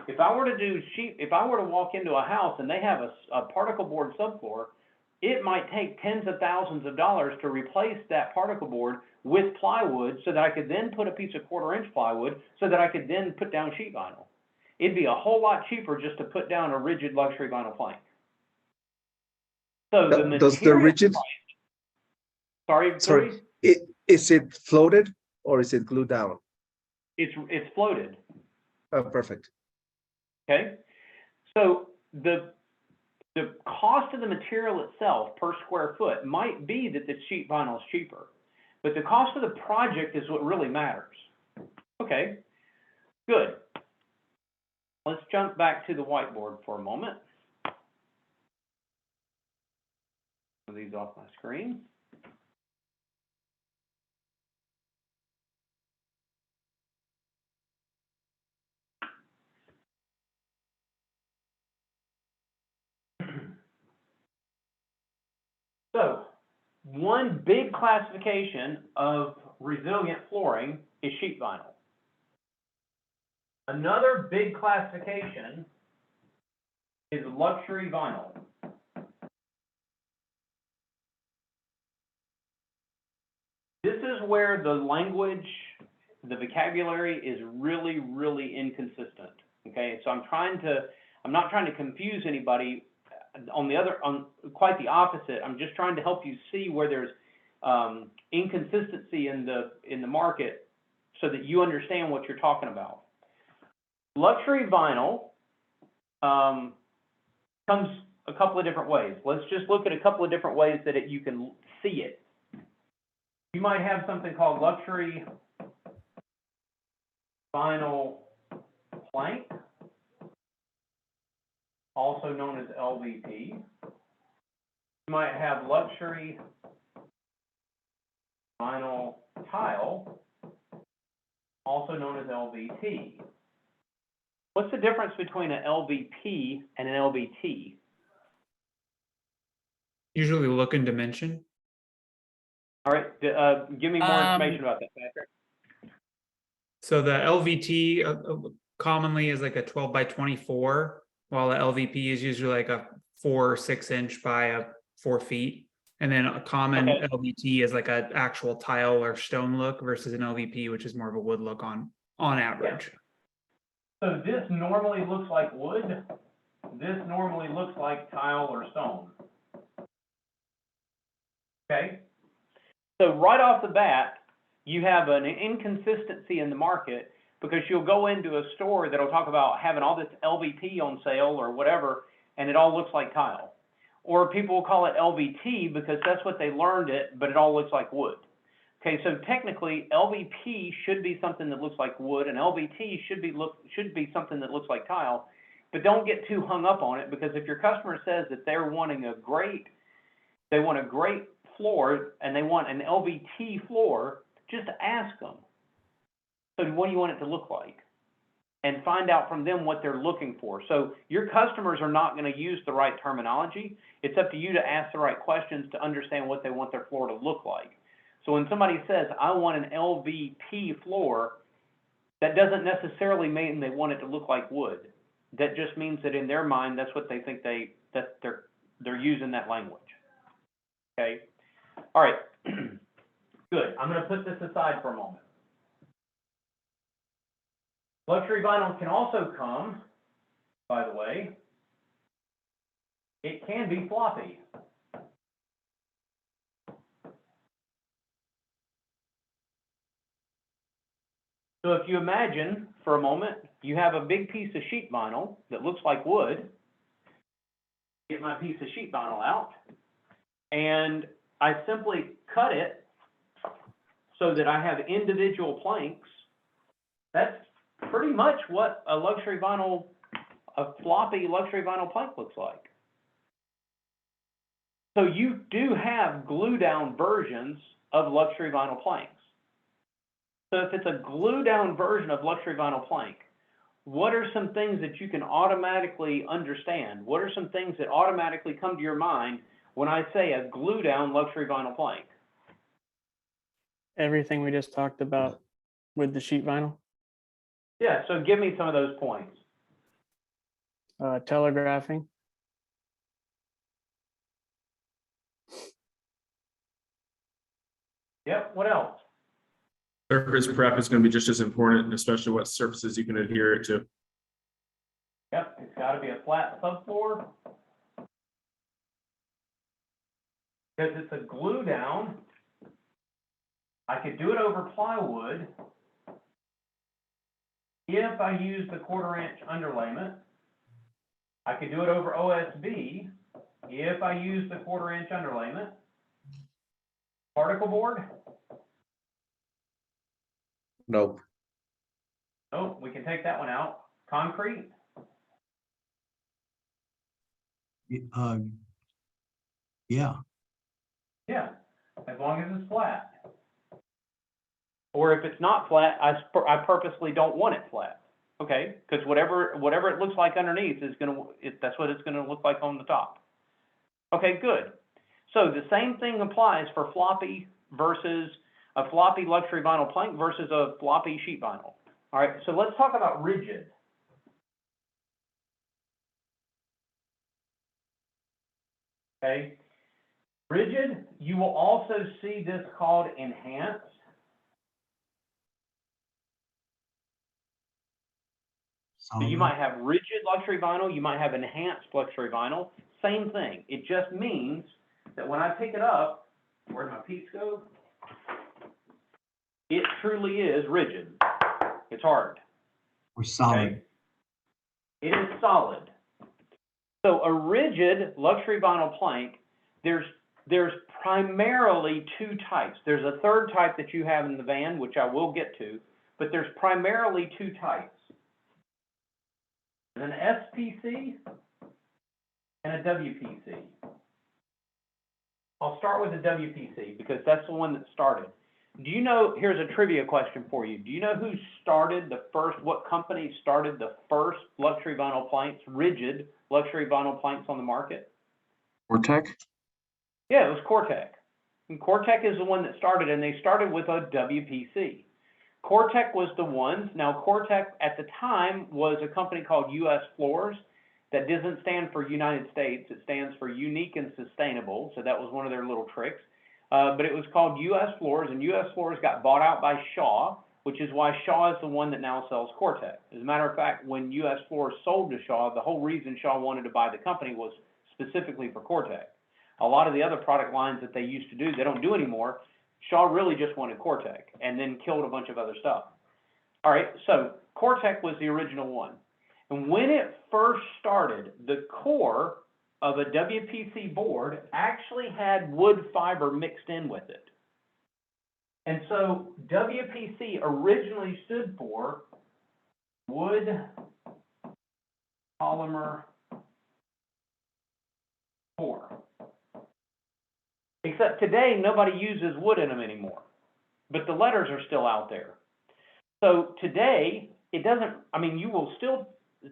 If I were to walk into a house and they have a particle board subfloor, it might take tens of thousands of dollars to replace that particle board with plywood so that I could then put a piece of 1/4-inch plywood so that I could then put down sheet vinyl. It'd be a whole lot cheaper just to put down a rigid luxury vinyl plank. So the Does the material rigid, price, sorry, sorry, is it floated or is it glued down? it's floated. Oh, perfect. Okay, so the cost of the material itself per square foot might be that the sheet vinyl is cheaper, but the cost of the project is what really matters. Okay, good. Let's jump back to the whiteboard for a moment. Move these off my screen. So, one big classification of resilient flooring is sheet vinyl. Another big classification is luxury vinyl. This is where the language, the vocabulary is really, really inconsistent. Okay, so I'm not trying to confuse anybody. On quite the opposite, I'm just trying to help you see where there's inconsistency in the market so that you understand what you're talking about. Luxury vinyl comes a couple of different ways. Let's just look at a couple of different ways that you can see it. You might have something called luxury vinyl plank, also known as LVP. You might have luxury vinyl tile, also known as LVT. What's the difference between an LVP and an LVT? Usually look and dimension. All right, give me more information about that, Patrick. So the LVT commonly is like a 12 by 24, while the LVP is usually like a 4 or 6 inch by a 4 feet. And then a common LVT is like an actual tile or stone look versus an LVP, which is more of a wood look on average. Yeah. So this normally looks like wood. This normally looks like tile or stone. Okay. So right off the bat, you have an inconsistency in the market because you'll go into a store that'll talk about having all this LVP on sale or whatever, and it all looks like tile. Or people will call it LVT because that's what they learned it, but it all looks like wood. Okay, so technically LVP should be something that looks like wood, and LVT should be something that looks like tile. But don't get too hung up on it, because if your customer says that they want a great floor and they want an LVT floor, just ask them. So what do you want it to look like? And find out from them what they're looking for. So your customers are not going to use the right terminology. It's up to you to ask the right questions to understand what they want their floor to look like. So when somebody says, I want an LVP floor, that doesn't necessarily mean they want it to look like wood. That just means that in their mind, that's what they think that they're using that language. Okay. All right. Good. I'm going to put this aside for a moment. Luxury vinyl can also come, by the way, it can be floppy. So if you imagine for a moment, you have a big piece of sheet vinyl that looks like wood. Get my piece of sheet vinyl out, and I simply cut it so that I have individual planks. That's pretty much what a floppy luxury vinyl plank looks like. So you do have glue down versions of luxury vinyl planks. So if it's a glue down version of luxury vinyl plank, what are some things that you can automatically understand? What are some things that automatically come to your mind when I say a glue down luxury vinyl plank? Everything we just talked about with the sheet vinyl. Yeah, so give me some of those points. Telegraphing. Yep, what else? Surface prep is going to be just as important, especially what surfaces you can adhere it to. Yep, it's gotta be a flat subfloor. Because it's a glue down. I could do it over plywood if I use the 1/4 inch underlayment. I could do it over OSB if I use the 1/4 inch underlayment. Particle board? Nope. Oh, we can take that one out. Concrete? Yeah. Yeah, as long as it's flat. Or if it's not flat, I purposely don't want it flat. Okay, because whatever it looks like underneath is that's what it's gonna look like on the top. Okay, good. So the same thing applies for floppy versus a floppy luxury vinyl plank versus a floppy sheet vinyl. All right, so let's talk about rigid. Okay, rigid, you will also see this called enhanced. So you might have rigid luxury vinyl, you might have enhanced luxury vinyl, same thing. It just means that when I pick it up, where'd my piece go? It truly is rigid. It's hard. Or solid. Okay? It is solid. So a rigid luxury vinyl plank, there's primarily two types. There's a third type that you have in the van, which I will get to, but there's primarily two types. An SPC and a WPC. I'll start with the WPC because that's the one that started. Do you know, here's a trivia question for you. Do you know who started what company started the first luxury vinyl planks, rigid luxury vinyl planks on the market? Cortec? Yeah, it was Cortec. And Cortec is the one that started, and they started with a WPC. Cortec was the ones. Now, Cortec at the time was a company called US Floors. That doesn't stand for United States. It stands for Unique and Sustainable. So that was one of their little tricks. But it was called US Floors, and US Floors got bought out by Shaw, which is why Shaw is the one that now sells Cortec. As a matter of fact, when US Floors sold to Shaw, the whole reason Shaw wanted to buy the company was specifically for Cortec. A lot of the other product lines that they used to do, they don't do anymore. Shaw really just wanted Cortec and then killed a bunch of other stuff. All right, so Cortec was the original one. And when it first started, the core of a WPC board actually had wood fiber mixed in with it. And so WPC originally stood for wood polymer core. Except today, nobody uses wood in them anymore, but the letters are still out there. So today, it doesn't, I mean,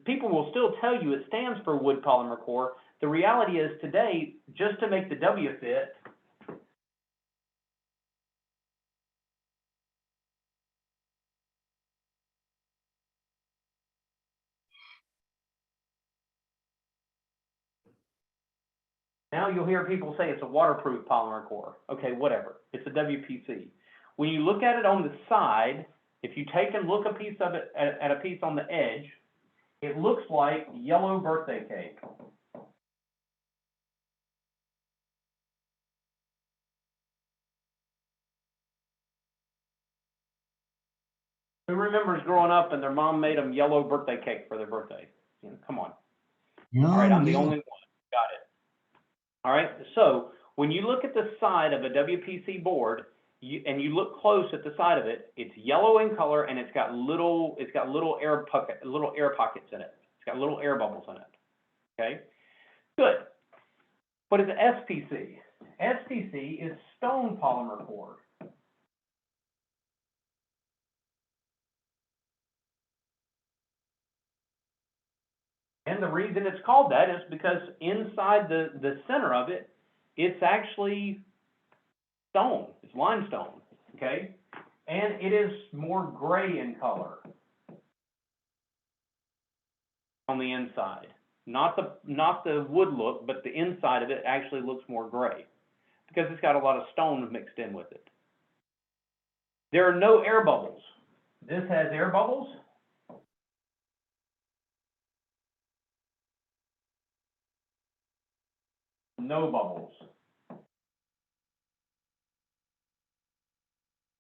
people will still tell you it stands for wood polymer core. The reality is today, just to make the W fit, now you'll hear people say it's a waterproof polymer core. Okay, whatever. It's a WPC. When you look at it on the side, if you take and look a piece of it at a piece on the edge, it looks like yellow birthday cake. Who remembers growing up and their mom made them yellow birthday cake for their birthday? Come on. All right, I'm the only one. Got it. All right, so when you look at the side of a WPC board, and you look close at the side of it, it's yellow in color and it's got little air pockets in it. It's got little air bubbles in it. Okay, good. What is SPC? SPC is stone polymer core. And the reason it's called that is because inside the center of it, it's actually stone. It's limestone, okay? And it is more gray in color on the inside. Not the wood look, but the inside of it actually looks more gray because it's got a lot of stone mixed in with it. There are no air bubbles. This has air bubbles. No bubbles.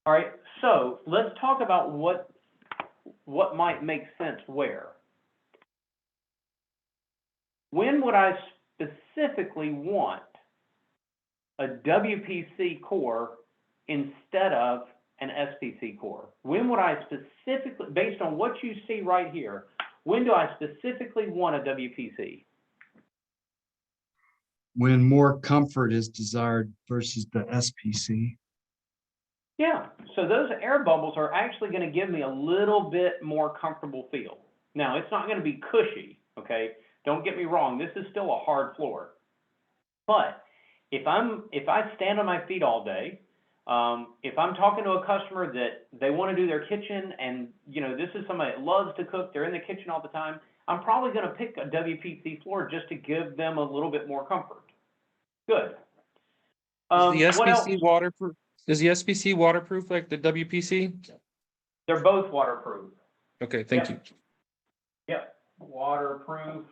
All right, so let's talk about what might make sense where. When would I specifically want a WPC core instead of an SPC core? When would I specifically, based on what you see right here, when do I specifically want a WPC? When more comfort is desired versus the SPC. Yeah, so those air bubbles are actually going to give me a little bit more comfortable feel. Now, it's not going to be cushy, okay? Don't get me wrong, this is still a hard floor. But if I stand on my feet all day, if I'm talking to a customer that they want to do their kitchen and, you know, this is somebody that loves to cook, they're in the kitchen all the time, I'm probably going to pick a WPC floor just to give them a little bit more comfort. Good. Is the What else? SPC waterproof? Is the SPC waterproof like the WPC? They're both waterproof. Okay, thank you. Yep, waterproof.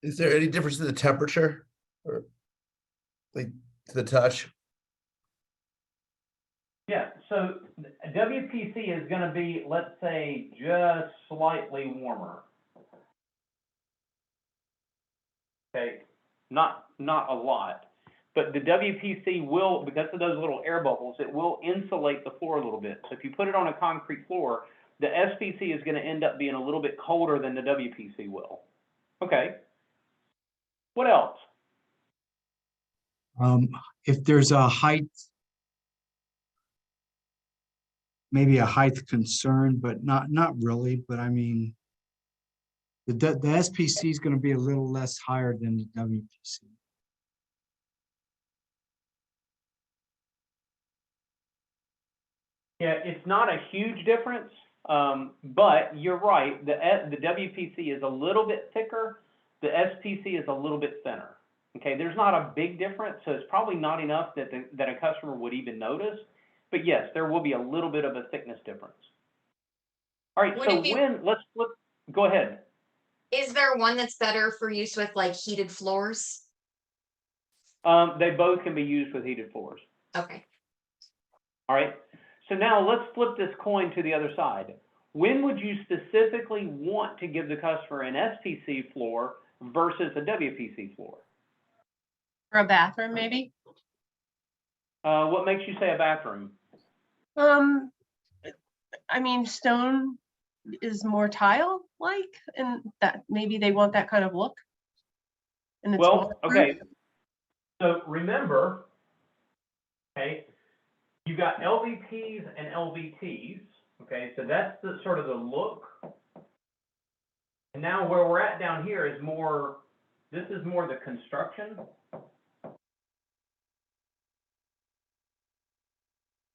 Is there any difference in the temperature or like to the touch? Yeah, so WPC is going to be, let's say, just slightly warmer. Okay, not a lot, but the WPC will, because of those little air bubbles, it will insulate the floor a little bit. So if you put it on a concrete floor, the SPC is going to end up being a little bit colder than the WPC will. Okay. What else? If there's a height, maybe a height concern, but not really, but I mean, the SPC is going to be a little less higher than the WPC. Yeah, it's not a huge difference, but you're right. The WPC is a little bit thicker. The SPC is a little bit thinner. Okay, there's not a big difference, so it's probably not enough that a customer would even notice. But yes, there will be a little bit of a thickness difference. All right, so let's flip. Go ahead. Is there one that's better for use with like heated floors? They both can be used with heated floors. Okay. All right. So now let's flip this coin to the other side. When would you specifically want to give the customer an SPC floor versus a WPC floor? For a bathroom, maybe? What makes you say a bathroom? I mean, stone is more tile-like, and that maybe they want that kind of look. And it's Well, waterproof. okay. So remember, okay, you've got LVPs and LVTs. Okay, so that's the sort of the look. And now where we're at down here is more, this is more the construction.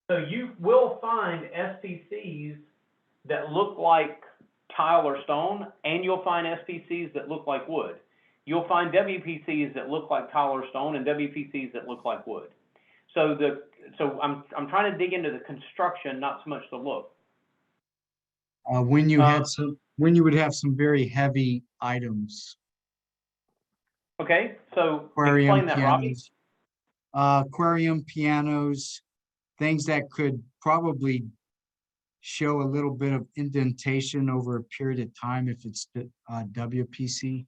So you will find SPCs that look like tile or stone, and you'll find SPCs that look like wood. You'll find WPCs that look like tile or stone and WPCs that look like wood. So I'm trying to dig into the construction, not so much the look. When you would have some very heavy items. Okay, so Aquarium explain that, Robbie. pianos. Aquarium pianos, things that could probably show a little bit of indentation over a period of time if it's the WPC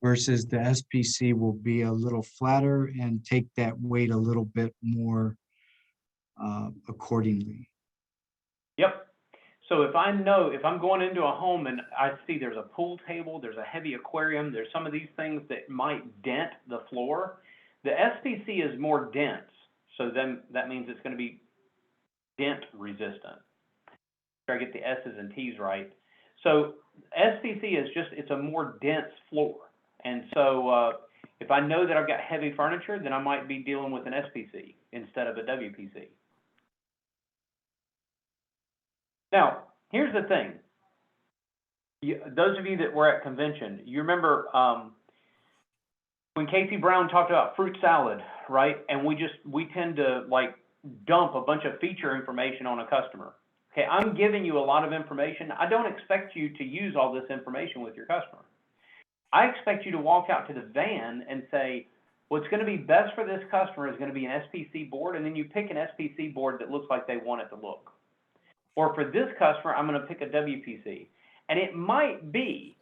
versus the SPC will be a little flatter and take that weight a little bit more accordingly. Yep. So if I'm going into a home and I see there's a pool table, there's a heavy aquarium, there's some of these things that might dent the floor, the SPC is more dense. So then that means it's going to be dent resistant. Try to get the S's and T's right. So SPC is just, it's a more dense floor. And so if I know that I've got heavy furniture, then I might be dealing with an SPC instead of a WPC. Now, here's the thing. Those of you that were at convention, you remember when Casey Brown talked about fruit salad, right? And we tend to like dump a bunch of feature information on a customer. Okay, I'm giving you a lot of information. I don't expect you to use all this information with your customer. I expect you to walk out to the van and say, what's going to be best for this customer is going to be an SPC board, and then you pick an SPC board that looks like they want it to look. Or for this customer, I'm going to pick a WPC. And it might be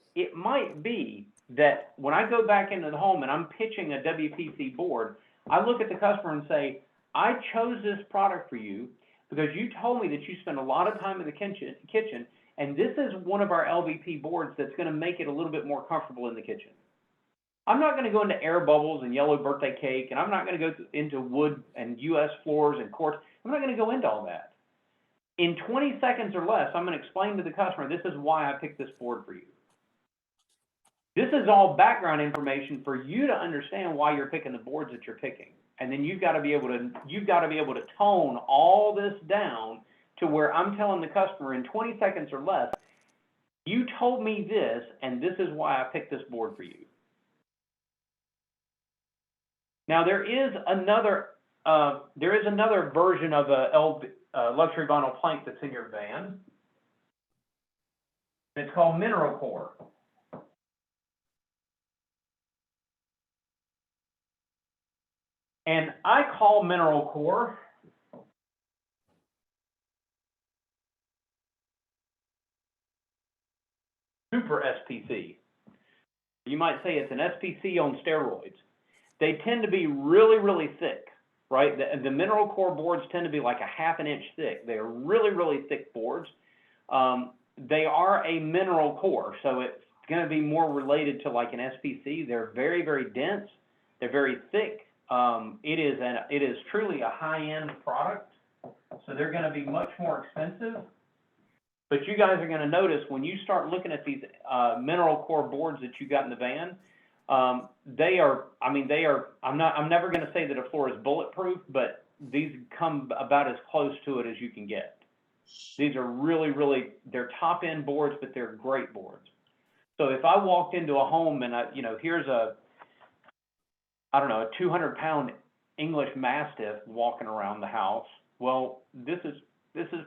that when I go back into the home and I'm pitching a WPC board, I look at the customer and say, I chose this product for you because you told me that you spend a lot of time in the kitchen, and this is one of our LVP boards that's going to make it a little bit more comfortable in the kitchen. I'm not going to go into air bubbles and yellow birthday cake, and I'm not going to go into wood and US floors and quartz. I'm not going to go into all that. In 20 seconds or less, I'm going to explain to the customer, this is why I picked this board for you. This is all background information for you to understand why you're picking the boards that you're picking. And then you've got to be able to tone all this down to where I'm telling the customer in 20 seconds or less, you told me this, and this is why I picked this board for you. Now there is another version of a luxury vinyl plank that's in your van. It's called Mineral Core. And I call Mineral Core Super SPC. You might say it's an SPC on steroids. They tend to be really, really thick, right? The Mineral Core boards tend to be like a ½ inch thick. They are really, really thick boards. They are a mineral core, so it's going to be more related to like an SPC. They're very, very dense. They're very thick. It is truly a high-end product, so they're going to be much more expensive. But you guys are going to notice when you start looking at these mineral core boards that you got in the van, I'm never going to say that a floor is bulletproof, but these come about as close to it as you can get. These are really, really, they're top-end boards, but they're great boards. So if I walked into a home and here's a 200-pound English Mastiff walking around the house, well, this is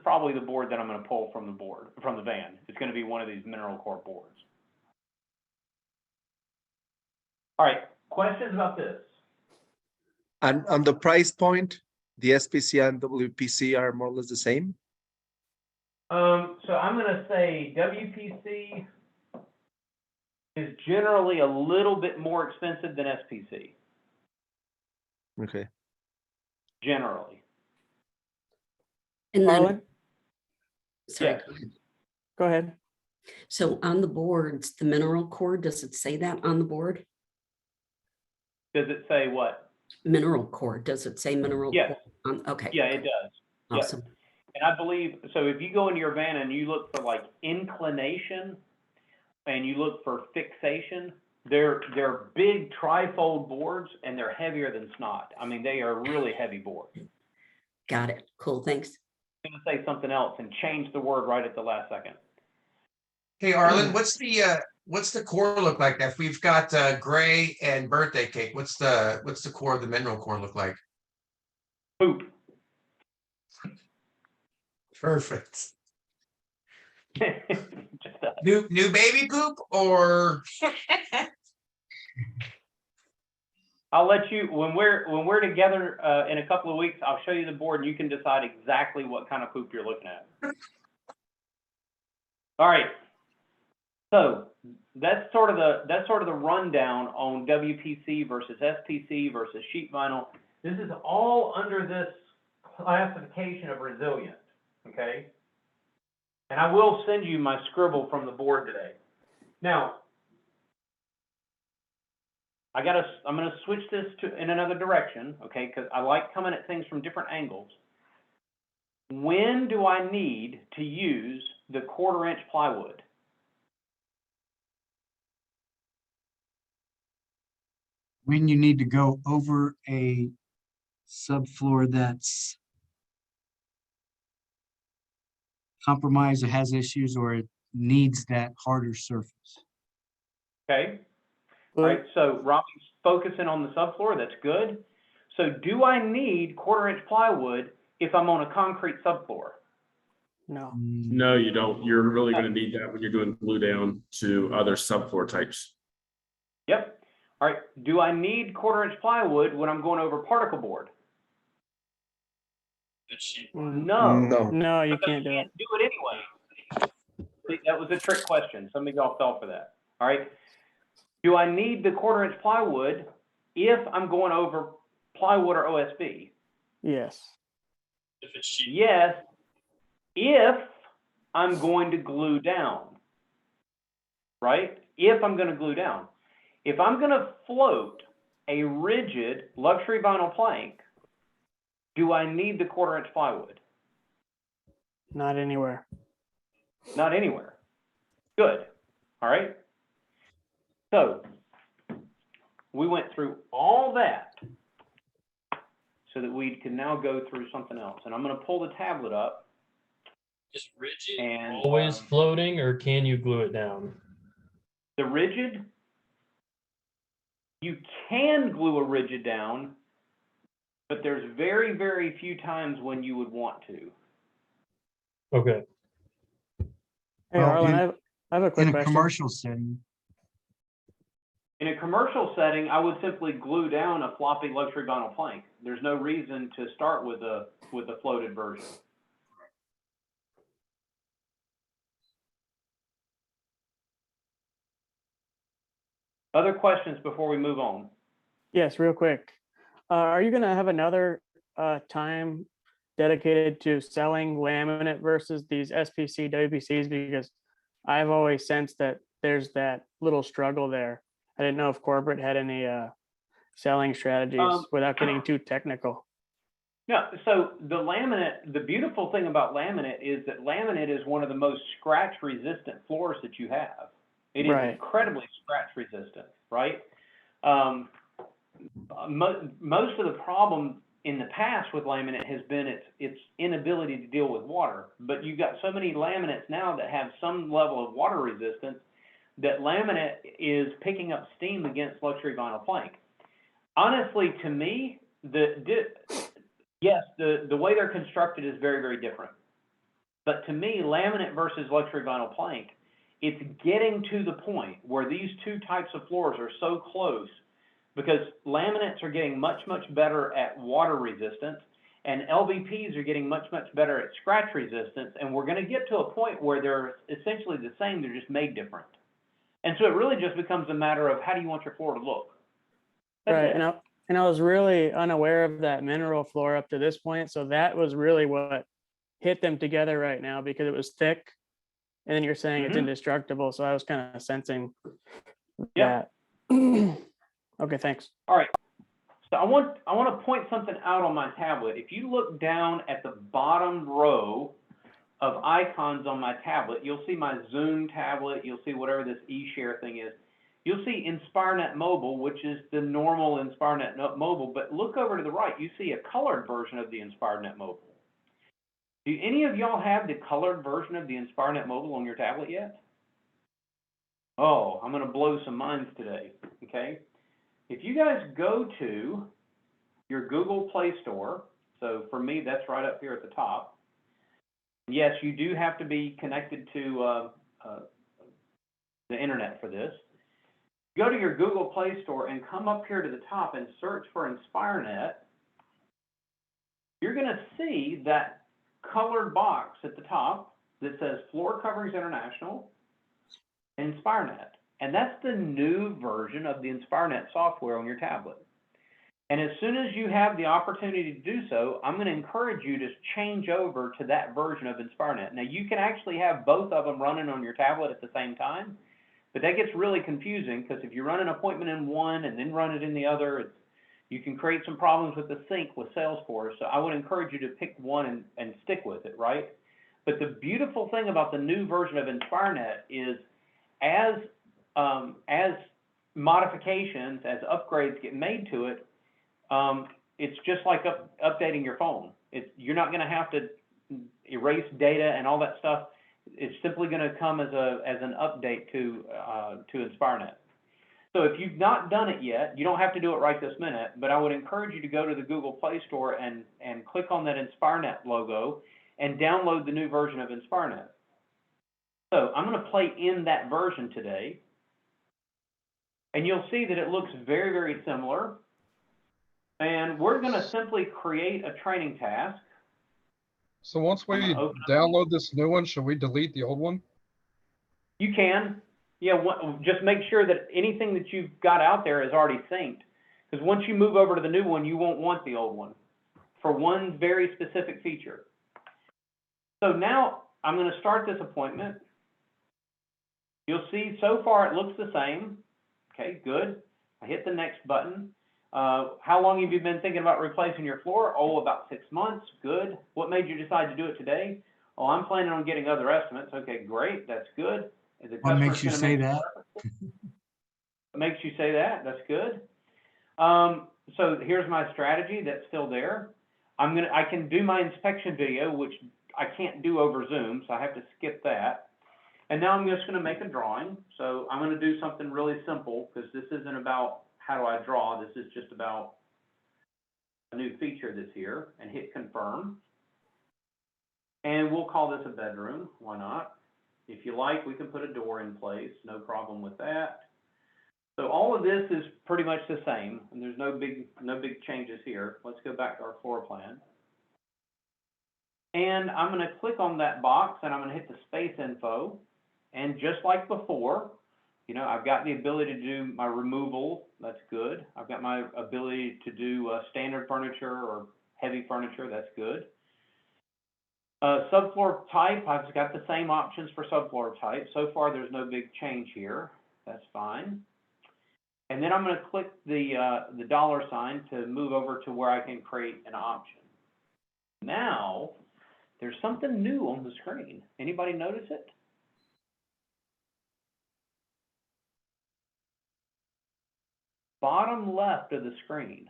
probably the board that I'm going to pull from the van. It's going to be one of these mineral core boards. All right, questions about this? And on the price point, the SPC and WPC are more or less the same? So I'm going to say WPC is generally a little bit more expensive than SPC. Okay. Generally. And then, Marlon? sorry, Yes. go ahead. Go ahead. So on the boards, the mineral core, does it say that on the board? Does it say what? Mineral core, does it say mineral Yes. core? Okay. Yeah, it does. Awesome. Yes. And I believe, so if you go into your van and you look for like inclination and you look for fixation, they're big trifold boards and they're heavier than snot. I mean, they are really heavy boards. Got it. Cool. Thanks. I'm going to say something else and change the word right at the last second. Hey, Arlen, what's the core look like? If we've got gray and birthday cake, what's the core of the mineral core look like? Poop. Perfect. New baby poop or? I'll let you, when we're together in a couple of weeks, I'll show you the board and you can decide exactly what kind of poop you're looking at. All right. So that's sort of the rundown on WPC versus SPC versus sheet vinyl. This is all under this classification of resilient, okay? And I will send you my scribble from the board today. Now, I'm going to switch this in another direction, okay? Because I like coming at things from different angles. When do I need to use the 1/4 inch plywood? When you need to go over a subfloor that's compromised or has issues, or it needs that harder surface. Okay. All right, so Robbie's focusing on the subfloor, that's good. So do I need 1/4 inch plywood if I'm on a concrete subfloor? No. No, you don't. You're really gonna need that when you're doing glue down to other subfloor types. Yep. All right, do I need 1/4 inch plywood when I'm going over particle board? No. No, you Because can't do it. do it anyway. See, that was a trick question. Some of y'all fell for that. All right. Do I need the 1/4 inch plywood if I'm going over plywood or OSB? Yes. Yes, if I'm going to glue down, right? If I'm going to glue down. If I'm going to float a rigid luxury vinyl plank, do I need the 1/4 inch plywood? Not anywhere. Not anywhere. Good. All right. So we went through all that so that we can now go through something else. And I'm going to pull the tablet up. Is rigid and always floating, or can you glue it down? the rigid, you can glue a rigid down, but there's very, very few times when you would want to. Okay. Hey, Well, Arlen, in- I have a quick In a question. commercial setting, In a commercial setting, I would simply glue down a floppy luxury vinyl plank. There's no reason to start with a floated version. Other questions before we move on? Yes, real quick. Are you gonna have another time dedicated to selling laminate versus these SPC, WPCs? Because I've always sensed that there's that little struggle there. I didn't know if corporate had any selling strategies without getting too technical. No, so the laminate, the beautiful thing about laminate is that laminate is one of the most scratch resistant floors that you have. It is Right. incredibly scratch resistant, right? Most of the problem in the past with laminate has been its inability to deal with water. But you've got so many laminates now that have some level of water resistance that laminate is picking up steam against luxury vinyl plank. Honestly, to me, yes, the way they're constructed is very, very different. But to me, laminate versus luxury vinyl plank, it's getting to the point where these two types of floors are so close because laminates are getting much, much better at water resistance and LVPs are getting much, much better at scratch resistance. And we're going to get to a point where they're essentially the same, they're just made different. And so it really just becomes a matter of how do you want your floor to look? That's Right. it. And I was really unaware of that mineral floor up to this point. So that was really what hit them together right now because it was thick. And then you're saying it's indestructible. So I was kind of sensing that. Okay, thanks. All right. So I want to point something out on my tablet. If you look down at the bottom row of icons on my tablet, you'll see my Zoom tablet, you'll see whatever this eShare thing is. You'll see InspireNet Mobile, which is the normal InspireNet Mobile, but look over to the right, you see a colored version of the InspireNet Mobile. Do any of y'all have the colored version of the InspireNet Mobile on your tablet yet? Oh, I'm going to blow some minds today, okay? If you guys go to your Google Play Store, so for me, that's right up here at the top. Yes, you do have to be connected to the internet for this. Go to your Google Play Store and come up here to the top and search for InspireNet. You're going to see that colored box at the top that says Floor Coverings International, InspireNet. And that's the new version of the InspireNet software on your tablet. And as soon as you have the opportunity to do so, I'm going to encourage you to change over to that version of InspireNet. Now, you can actually have both of them running on your tablet at the same time, but that gets really confusing because if you run an appointment in one and then run it in the other, you can create some problems with the sync with Salesforce. So I would encourage you to pick one and stick with it, right? But the beautiful thing about the new version of InspireNet is as modifications, as upgrades get made to it, it's just like updating your phone. You're not going to have to erase data and all that stuff. It's simply going to come as an update to InspireNet. So So if you've not done it yet, you don't have to do it right this minute, but I would encourage you to go to the Google Play Store and click on that InspireNet logo and download the new version of InspireNet. So I'm going to play in that version today, and you'll see that it looks very, very similar. And we're going to simply create a training task. So once we download this new one, should we delete the old one? You can. Yeah, just make sure that anything that you've got out there is already synced. Because once you move over to the new one, you won't want the old one for one very specific feature. So now I'm going to start this appointment. You'll see so far it looks the same. Okay, good. I hit the next button. How long have you been thinking about replacing your floor? Oh, about 6 months. Good. What made you decide to do it today? Oh, I'm planning on getting other estimates. Okay, great. That's good. What makes you say that? What makes you say that? That's good. So here's my strategy. That's still there. I can do my inspection video, which I can't do over Zoom, so I have to skip that. And now I'm just going to make a drawing. So I'm going to do something really simple because this isn't about how do I draw. This is just about a new feature that's here, and hit confirm. And we'll call this a bedroom. Why not? If you like, we can put a door in place. No problem with that. So all of this is pretty much the same, and there's no big changes here. Let's go back to our floor plan. And I'm going to click on that box, and I'm going to hit the space info. And just like before, you know, I've got the ability to do my removal. That's good. I've got my ability to do standard furniture or heavy furniture. That's good. Subfloor type, I've got the same options for subfloor type. So far, there's no big change here. That's fine. And then I'm going to click the $sign to move over to where I can create an option. Now, there's something new on the screen. Anybody notice it? Bottom left of the screen.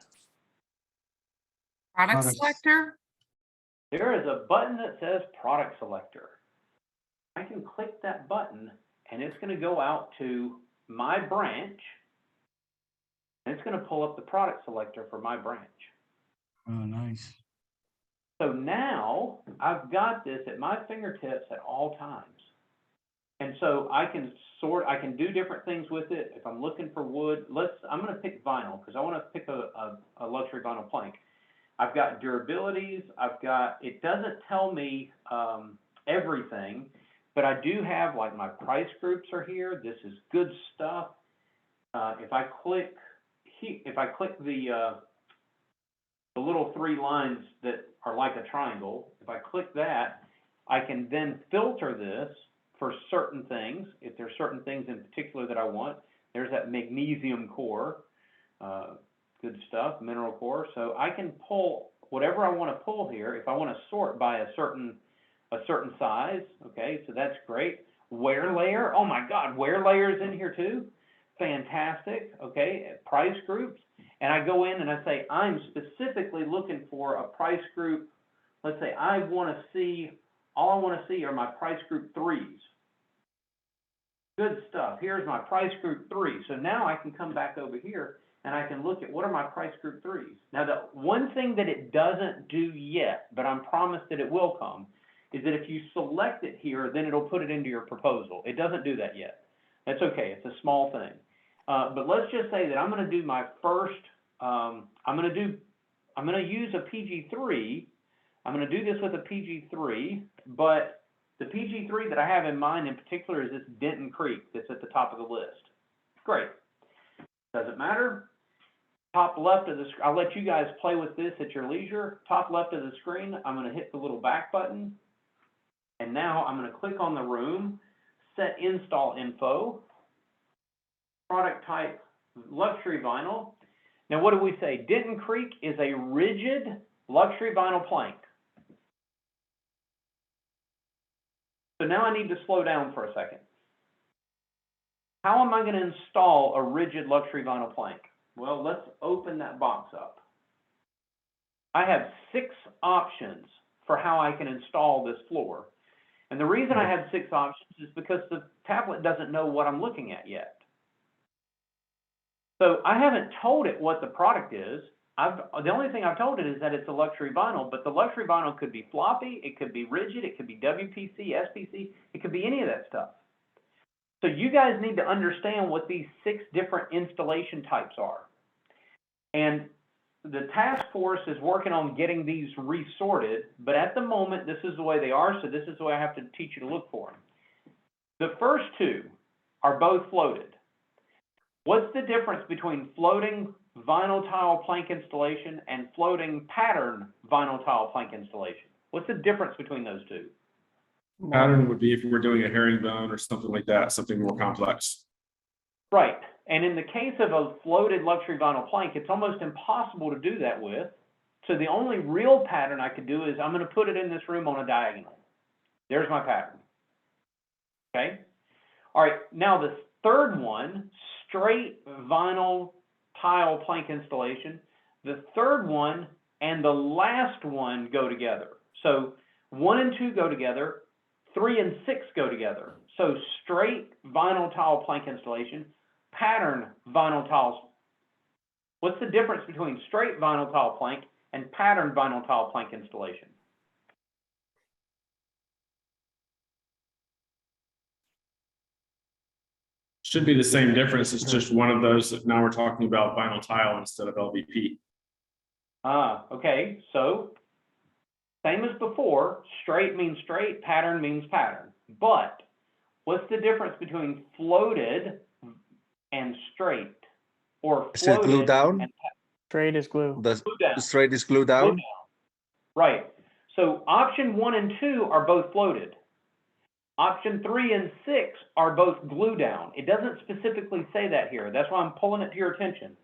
Product selector? There is a button that says Product Selector. I can click that button, and it's going to go out to my branch, and it's going to pull up the product selector for my branch. Oh, nice. So now I've got this at my fingertips at all times. And so I can do different things with it. If I'm looking for wood, I'm going to pick vinyl because I want to pick a luxury vinyl plank. I've got durabilities. It doesn't tell me everything, but I do have, like, my price groups are here. This is good stuff. If I click the little 3 lines that are like a triangle, if I click that, I can then filter this for certain things. If there's certain things in particular that I want, there's that magnesium core. Good stuff, mineral core. So I can pull whatever I want to pull here. If I want to sort by a certain size, okay, so that's great. Wear layer, oh my God, wear layer is in here too. Fantastic, okay, price groups. And I go in and I say, I'm specifically looking for a price group. Let's say all I want to see are my price group 3s. Good stuff, here's my price group 3. So now I can come back over here and I can look at what are my price group 3s. Now, the one thing that it doesn't do yet, but I'm promised that it will come, is that if you select it here, then it'll put it into your proposal. It doesn't do that yet. That's okay, it's a small thing. But let's just say that I'm going to do my first, I'm going to use a PG3. I'm going to do this with a PG3, but the PG3 that I have in mind in particular is this Denton Creek that's at the top of the list. Great. Doesn't matter. Top left of the screen, I'll let you guys play with this at your leisure. Top left of the screen, I'm going to hit the little back button. And now I'm going to click on the room, set install info, product type, luxury vinyl. Now what do we say? Denton Creek is a rigid luxury vinyl plank. So now I need to slow down for a second. How am I going to install a rigid luxury vinyl plank? Well, let's open that box up. I have 6 options for how I can install this floor. And the reason I have 6 options is because the tablet doesn't know what I'm looking at yet. So I haven't told it what the product is. The only thing I've told it is that it's a luxury vinyl, but the luxury vinyl could be floppy, it could be rigid, it could be WPC, SPC, it could be any of that stuff. So you guys need to understand what these 6 different installation types are. And the task force is working on getting these resorted, but at the moment, this is the way they are, so this is the way I have to teach you to look for them. The first 2 are both floated. What's the difference between floating vinyl tile plank installation and floating pattern vinyl tile plank installation? What's the difference between those 2? Pattern would be if we were doing a herringbone or something like that, something more complex. Right. And in the case of a floated luxury vinyl plank, it's almost impossible to do that with. So the only real pattern I could do is I'm going to put it in this room on a diagonal. There's my pattern. Okay. All right. Now the third one, straight vinyl tile plank installation. The third one and the last one go together. So 1 and 2 go together. 3 and 6 go together. So straight vinyl tile plank installation, pattern vinyl tiles. What's the difference between straight vinyl tile plank and pattern vinyl tile plank installation? Should be the same difference. It's just one of those that now we're talking about vinyl tile instead of LVP. Okay. So same as before, straight means straight, pattern means pattern. But what's the difference between floated and straight? Or Is it glue down? Straight is glue. The Glue down. straight is glue Glue down? down. Right. So option 1 and 2 are both floated. Option 3 and 6 are both glue down. It doesn't specifically say that here. That's why I'm pulling it to your attention.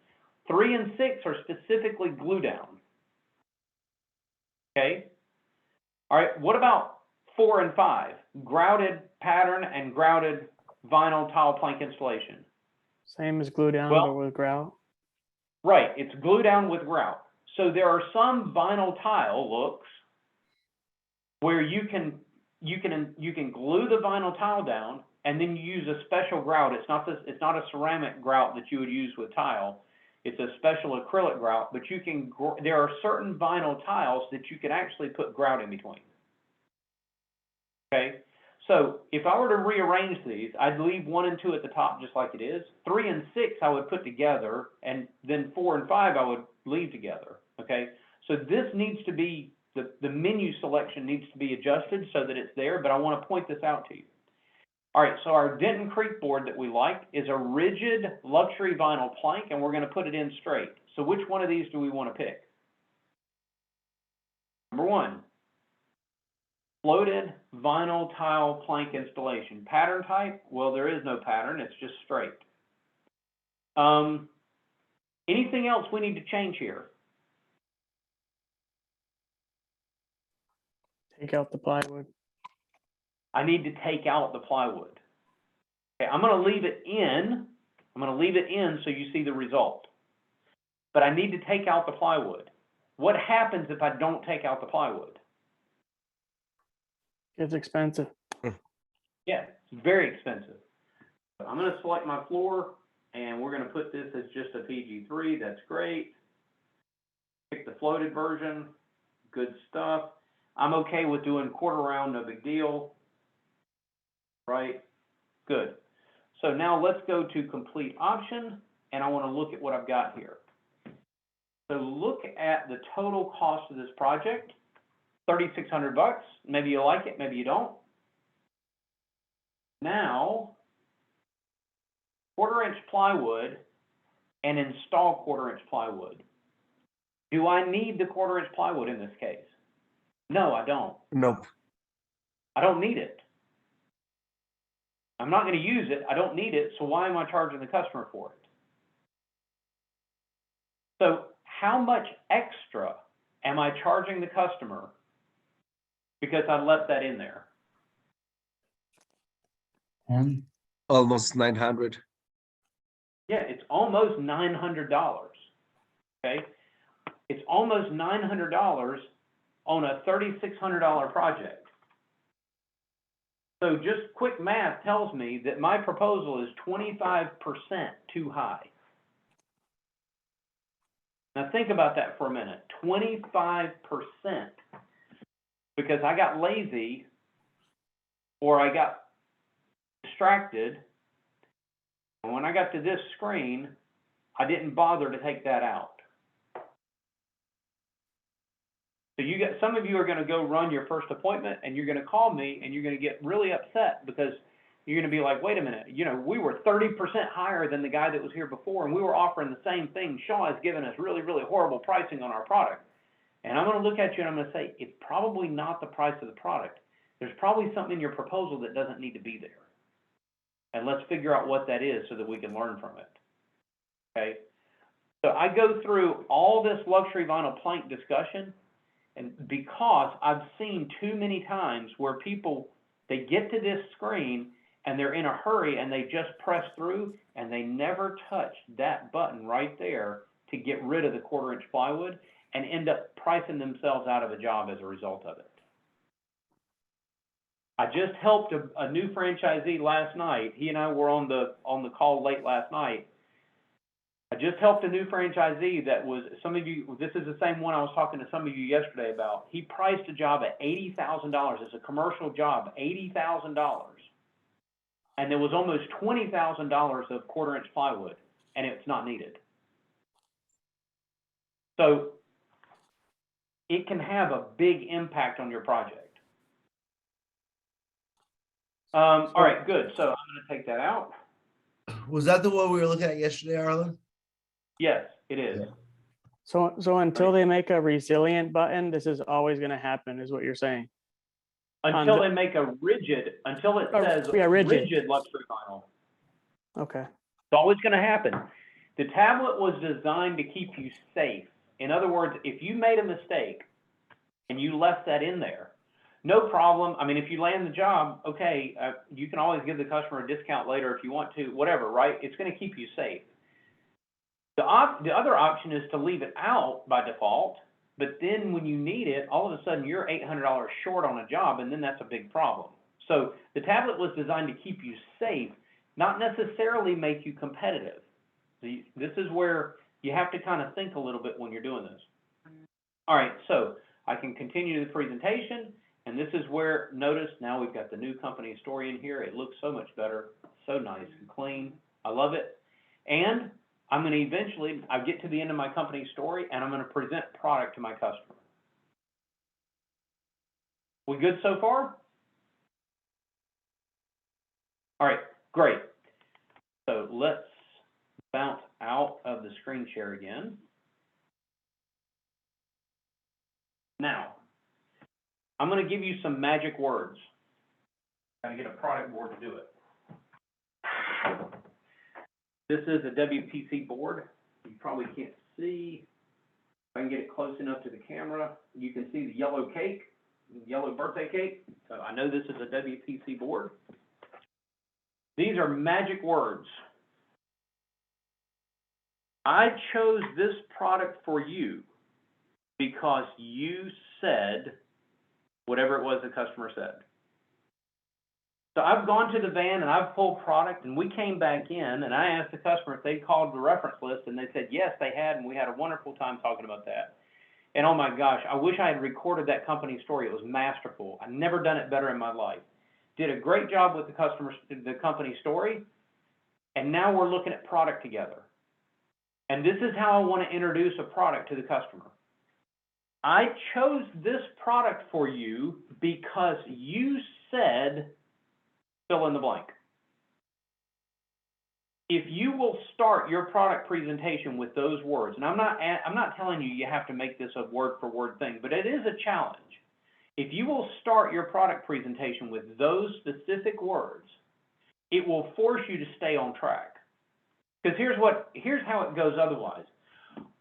3 and 6 are specifically glue down. Okay? All right, what about 4 and 5? Grouted pattern and grouted vinyl tile plank installation. Same as glue down, Well, but with grout. Right, it's glue down with grout. So there are some vinyl tile looks where you can glue the vinyl tile down and then you use a special grout. It's not a ceramic grout that you would use with tile. It's a special acrylic grout, but there are certain vinyl tiles that you can actually put grout in between. Okay, so if I were to rearrange these, I'd leave 1 and 2 at the top just like it is. 3 and 6 I would put together, and then 4 and 5 I would leave together. Okay, so this needs to be, the menu selection needs to be adjusted so that it's there, but I want to point this out to you. All right, so our Denton Creek board that we like is a rigid luxury vinyl plank, and we're going to put it in straight. So which one of these do we want to pick? Number 1, floated vinyl tile plank installation. Pattern type? Well, there is no pattern, it's just straight. Anything else we need to change here? Take out the plywood. I need to take out the plywood. Okay, I'm going to leave it in. I'm going to leave it in so you see the result. But I need to take out the plywood. What happens if I don't take out the plywood? It's expensive. Yeah, it's very expensive. I'm going to select my floor, and we're going to put this as just a PG3. That's great. Pick the floated version. Good stuff. I'm okay with doing quarter round, no big deal. Right? Good. So now let's go to complete option, and I want to look at what I've got here. So look at the total cost of this project, $3,600. Maybe you like it, maybe you don't. Now, 1/4-inch plywood and install 1/4-inch plywood. Do I need the 1/4-inch plywood in this case? No, I don't. Nope. I don't need it. I'm not going to use it. I don't need it. So why am I charging the customer for it? So how much extra am I charging the customer because I left that in there? Almost 900. Yeah, it's almost $900. Okay, it's almost $900 on a $3,600 project. So just quick math tells me that my proposal is 25% too high. Now think about that for a minute, 25%, because I got lazy or I got distracted. And when I got to this screen, I didn't bother to take that out. So you got, some of you are going to go run your first appointment and you're going to call me and you're going to get really upset because you're going to be like, wait a minute, you know, we were 30% higher than the guy that was here before and we were offering the same thing. Shaw has given us really, really horrible pricing on our product. And I'm going to look at you and I'm going to say, it's probably not the price of the product. There's probably something in your proposal that doesn't need to be there. And let's figure out what that is so that we can learn from it. Okay? So I go through all this luxury vinyl plank discussion, and because I've seen too many times where people, they get to this screen and they're in a hurry and they just press through and they never touch that button right there to get rid of the 1/4 inch plywood and end up pricing themselves out of a job as a result of it. I just helped a new franchisee last night. He and I were on the call late last night. I just helped a new franchisee that was, some of you, this is the same one I was talking to some of you yesterday about. He priced a job at $80,000. It's a commercial job, $80,000. And there was almost $20,000 of 1/4 inch plywood, and it's not needed. So it can have a big impact on your project. All right, good. So I'm going to take that out. Was that the one we were looking at yesterday, Arlen? Yes, it is. Yeah. So until they make a resilient button, this is always going to happen, is what you're saying. Until they make a rigid, until it says rigid luxury vinyl. Okay. It's always going to happen. The tablet was designed to keep you safe. In other words, if you made a mistake and you left that in there, no problem. I mean, if you land the job, okay, you can always give the customer a discount later if you want to, whatever, right? It's going to keep you safe. The other option is to leave it out by default, but then when you need it, all of a sudden you're $800 short on a job, and then that's a big problem. So the tablet was designed to keep you safe, not necessarily make you competitive. This is where you have to kind of think a little bit when you're doing this. All right, so I can continue the presentation, and this is where, notice now we've got the new company story in here. It looks so much better, so nice and clean. I love it. And I'm going to eventually, I get to the end of my company story, and I'm going to present product to my customer. We good so far? All right, great. So let's bounce out of the screen share again. Now, I'm going to give you some magic words. Got to get a product board to do it. This is a WPC board. You probably can't see. If I can get it close enough to the camera, you can see the yellow cake, the yellow birthday cake. So I know this is a WPC board. These are magic words. I chose this product for you because you said whatever it was the customer said. So I've gone to the van and I've pulled product, and we came back in and I asked the customer if they called the reference list, and they said yes, they had, and we had a wonderful time talking about that. And oh my gosh, I wish I had recorded that company story. It was masterful. I've never done it better in my life. Did a great job with the company story, and now we're looking at product together. And this is how I want to introduce a product to the customer. I chose this product for you because you said fill in the blank. If you will start your product presentation with those words, and I'm not telling you you have to make this a word for word thing, but it is a challenge. If you will start your product presentation with those specific words, it will force you to stay on track. Because here's how it goes otherwise.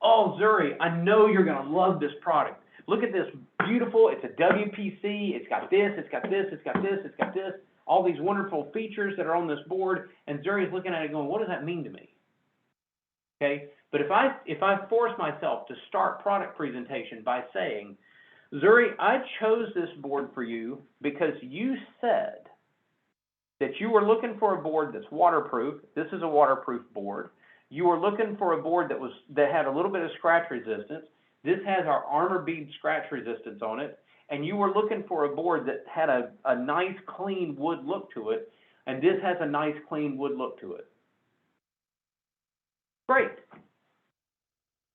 Oh, Zuri, I know you're going to love this product. Look at this beautiful, it's a WPC, it's got this, it's got this, it's got this, it's got this, all these wonderful features that are on this board, and Zuri's looking at it going, what does that mean to me? Okay, but if I force myself to start product presentation by saying, Zuri, I chose this board for you because you said that you were looking for a board that's waterproof. This is a waterproof board. you were looking for a board that had a little bit of scratch resistance. This has our armor bead scratch resistance on it, and you were looking for a board that had a nice clean wood look to it, and this has a nice clean wood look to it. Great.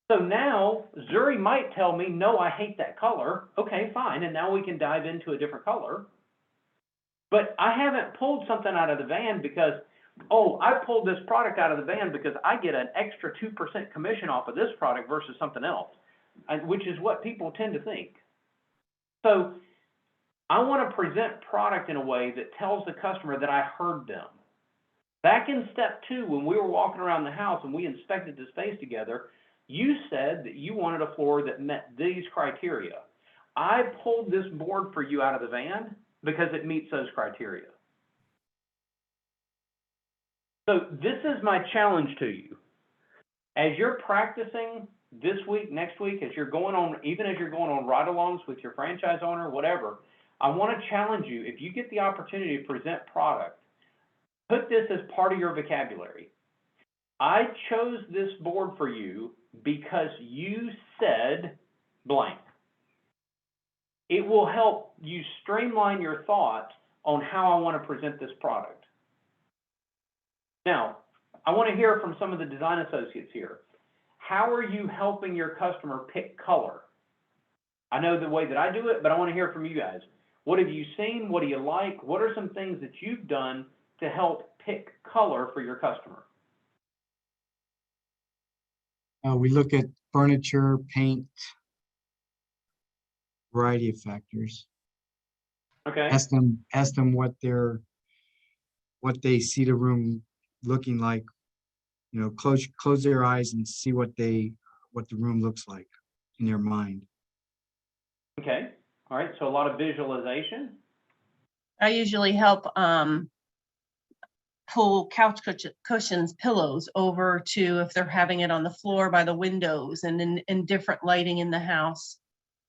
So now Zuri might tell me, no, I hate that color. Okay, fine, and now we can dive into a different color. But I haven't pulled something out of the van because, oh, I pulled this product out of the van because I get an extra 2% commission off of this product versus something else, which is what people tend to think. So I want to present product in a way that tells the customer that I heard them. Back in step 2, when we were walking around the house and we inspected the space together, you said that you wanted a floor that met these criteria. I pulled this board for you out of the van because it meets those criteria. So this is my challenge to you. As you're practicing this week, next week, as you're going on, even as you're going on ride-alongs with your franchise owner, whatever, I want to challenge you, if you get the opportunity to present product, put this as part of your vocabulary. I chose this board for you because you said blank. It will help you streamline your thoughts on how I want to present this product. Now, I want to hear from some of the design associates here. How are you helping your customer pick color? I know the way that I do it, but I want to hear from you guys. What have you seen? What do you like? What are some things that you've done to help pick color for your customer? We look at furniture, paint, variety of factors. Okay. Ask them what they see the room looking like. You know, close their eyes and see what the room looks like in their mind. Okay. All right. So a lot of visualization. I usually help pull couch cushions, pillows over to if they're having it on the floor by the windows and in different lighting in the house,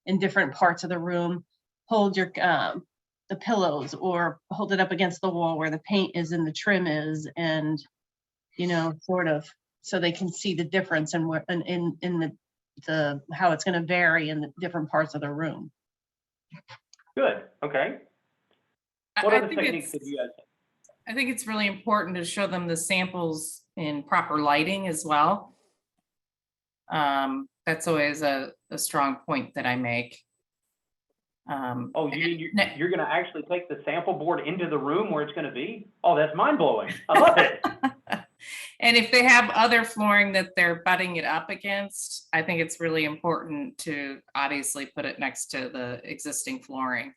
in different parts of the room. Hold your the pillows or hold it up against the wall where the paint is and the trim is, and you know, sort of, so they can see the difference and where in the how it's going to vary in the different parts of the room. Good. Okay. What other techniques did you guys have? I think it's really important to show them the samples in proper lighting as well. That's always a strong point that I make. Oh, you're going to actually take the sample board into the room where it's going to be? Oh, that's mind-blowing. I love it. And if they have other flooring that they're butting it up against, I think it's really important to obviously put it next to the existing flooring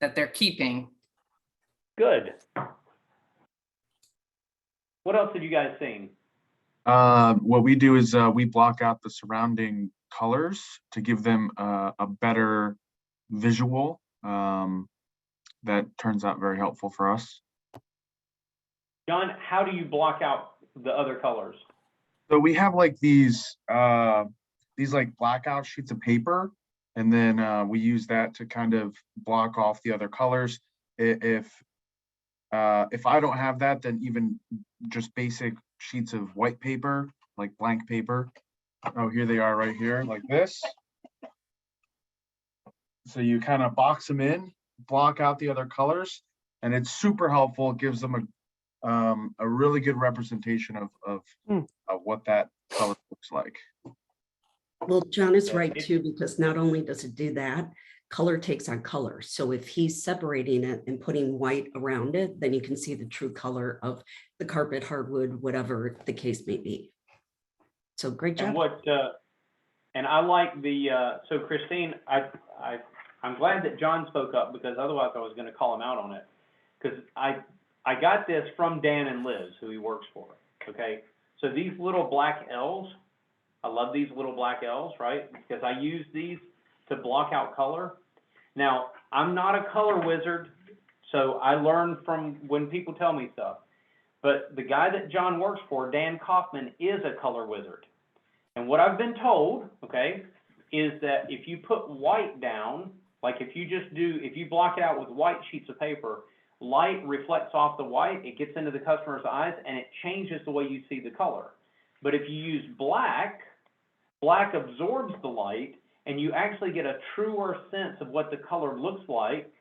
that they're keeping. Good. What else have you guys seen? What we do is we block out the surrounding colors to give them a better visual. That turns out very helpful for us. John, how do you block out the other colors? So we have like these like blackout sheets of paper, and then we use that to kind of block off the other colors. If I don't have that, then even just basic sheets of white paper, like blank paper. Oh, here they are right here, like this. So you kind of box them in, block out the other colors, and it's super helpful. It gives them a really good representation of what that color looks like. Well, John is right too, because not only does it do that, color takes on color. So if he's separating it and putting white around it, then you can see the true color of the carpet, hardwood, whatever the case may be. So great job. And I like the, so Christine, I'm glad that John spoke up, because otherwise I was going to call him out on it. Because I got this from Dan and Liz, who he works for, okay? So these little black L's, I love these little black L's, right? Because I use these to block out color. Now, I'm not a color wizard, so I learn from when people tell me stuff. But the guy that John works for, Dan Kaufman, is a color wizard. And what I've been told, okay, is that if you put white down, like if you block it out with white sheets of paper, light reflects off the white, it gets into the customer's eyes, and it changes the way you see the color. But if you use black, black absorbs the light, and you actually get a truer sense of what the color looks like.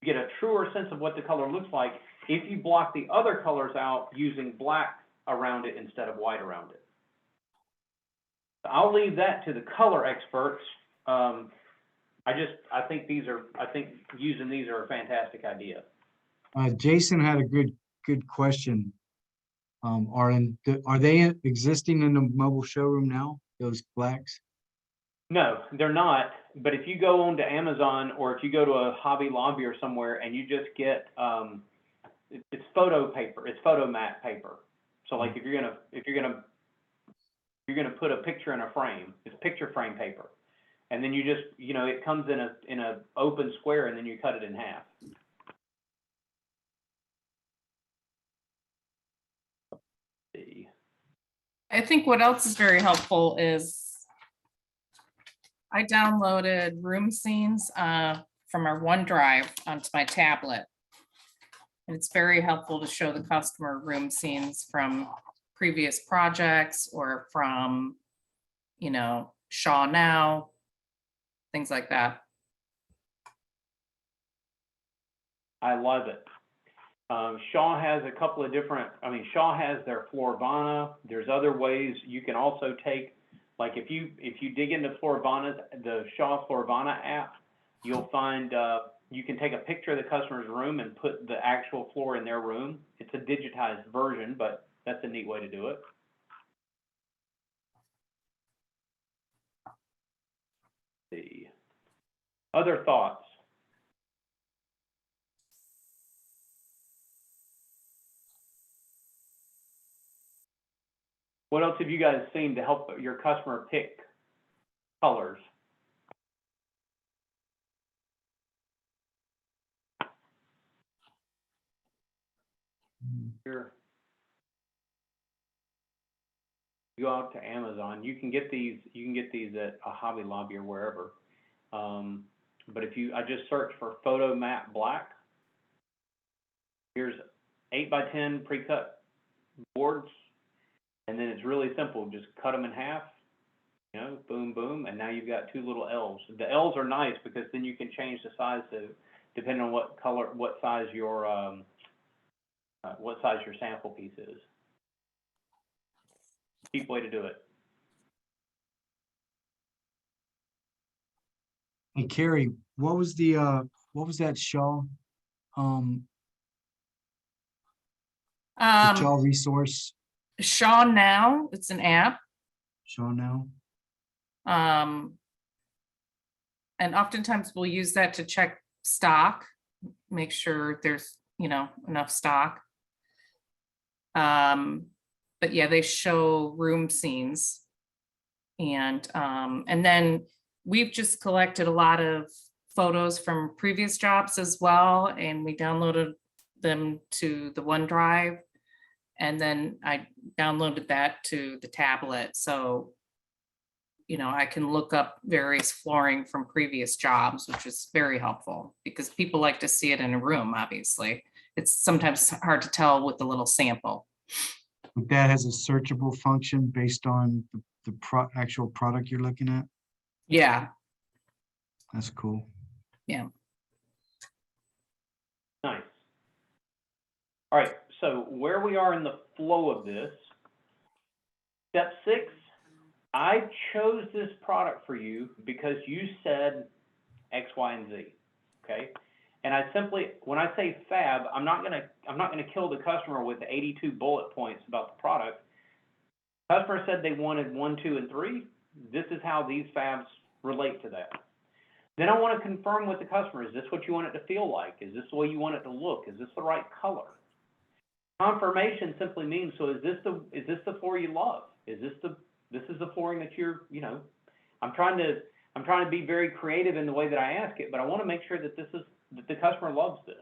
You get a truer sense of what the color looks like if you block the other colors out using black around it instead of white around it. I'll leave that to the color experts. I think using these are a fantastic idea. Jason had a good question. Arlen, are they existing in the mobile showroom now, those blacks? No, they're not. But if you go onto Amazon or if you go to a Hobby Lobby or somewhere and you just get, it's photo paper, it's photo mat paper. So like if you're gonna put a picture in a frame, it's picture frame paper. And then you just, it comes in a open square and then you cut it in half. I think what else is very helpful is I downloaded room scenes from our OneDrive onto my tablet. And it's very helpful to show the customer room scenes from previous projects or from, Shaw Now, things like that. I love it. Shaw has a couple of different, Shaw has their Florvana. There's other ways you can also take, like if you dig into Florvana's, the Shaw Florvana app, you'll find, you can take a picture of the customer's room and put the actual floor in their room. It's a digitized version, but that's a neat way to do it. Let's see. Other thoughts? What else have you guys seen to help your customer pick colors? Sure. You go out to Amazon, you can get these at a Hobby Lobby or wherever. But I just search for photo mat black. Here's 8x10 pre-cut boards. And then it's really simple, just cut them in half, boom, boom, and now you've got two little L's. The L's are nice because then you can change the size depending on what size your sample piece is. Cheap way to do it. Hey, Carrie, what was that Shaw? The Shaw resource? Shaw Now, it's an app. Shaw Now. And oftentimes we'll use that to check stock, make sure there's, enough stock. But yeah, they show room scenes. And then we've just collected a lot of photos from previous jobs as well. And we downloaded them to the OneDrive. And then I downloaded that to the tablet. So, I can look up various flooring from previous jobs, which is very helpful because people like to see it in a room, obviously. It's sometimes hard to tell with the little sample. That has a searchable function based on the actual product you're looking at? Yeah. That's cool. Yeah. Nice. All right, so where we are in the flow of this, step 6, I chose this product for you because you said X, Y, and Z, okay? And I simply, when I say fab, I'm not gonna kill the customer with 82 bullet points about the product. Customer said they wanted 1, 2, and 3. This is how these fabs relate to that. Then I want to confirm with the customer, is this what you want it to feel like? Is this the way you want it to look? Is this the right color? Confirmation simply means, so is this the floor you love? This is the flooring that you're, I'm trying to be very creative in the way that I ask it, but I want to make sure that that the customer loves this.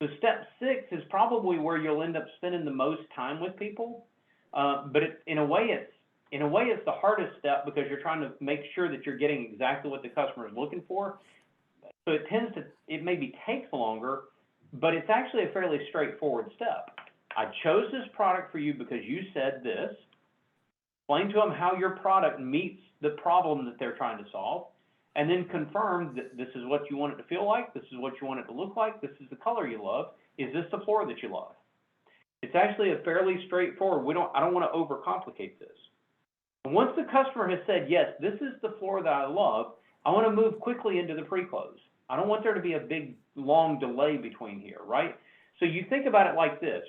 So step 6 is probably where you'll end up spending the most time with people. But in a way it's the hardest step because you're trying to make sure that you're getting exactly what the customer is looking for. So it maybe takes longer, but it's actually a fairly straightforward step. I chose this product for you because you said this. Explain to them how your product meets the problem that they're trying to solve, and then confirm that this is what you want it to feel like, this is what you want it to look like, this is the color you love, is this the floor that you love? It's actually a fairly straightforward, I don't want to overcomplicate this. And once the customer has said, yes, this is the floor that I love, I want to move quickly into the pre-close. I don't want there to be a big, long delay between here, right? So you think about it like this.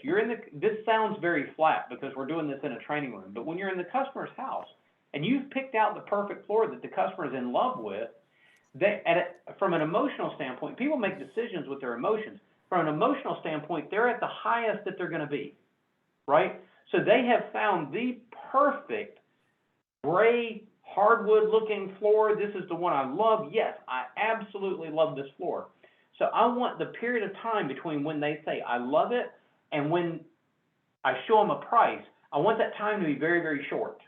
This sounds very flat because we're doing this in a training room, but when you're in the customer's house and you've picked out the perfect floor that the customer is in love with, from an emotional standpoint, people make decisions with their emotions. From an emotional standpoint, they're at the highest that they're going to be, right? So they have found the perfect gray, hardwood-looking floor. This is the one I love. Yes, I absolutely love this floor. So I want the period of time between when they say, I love it, and when I show them a price, I want that time to be very, very short,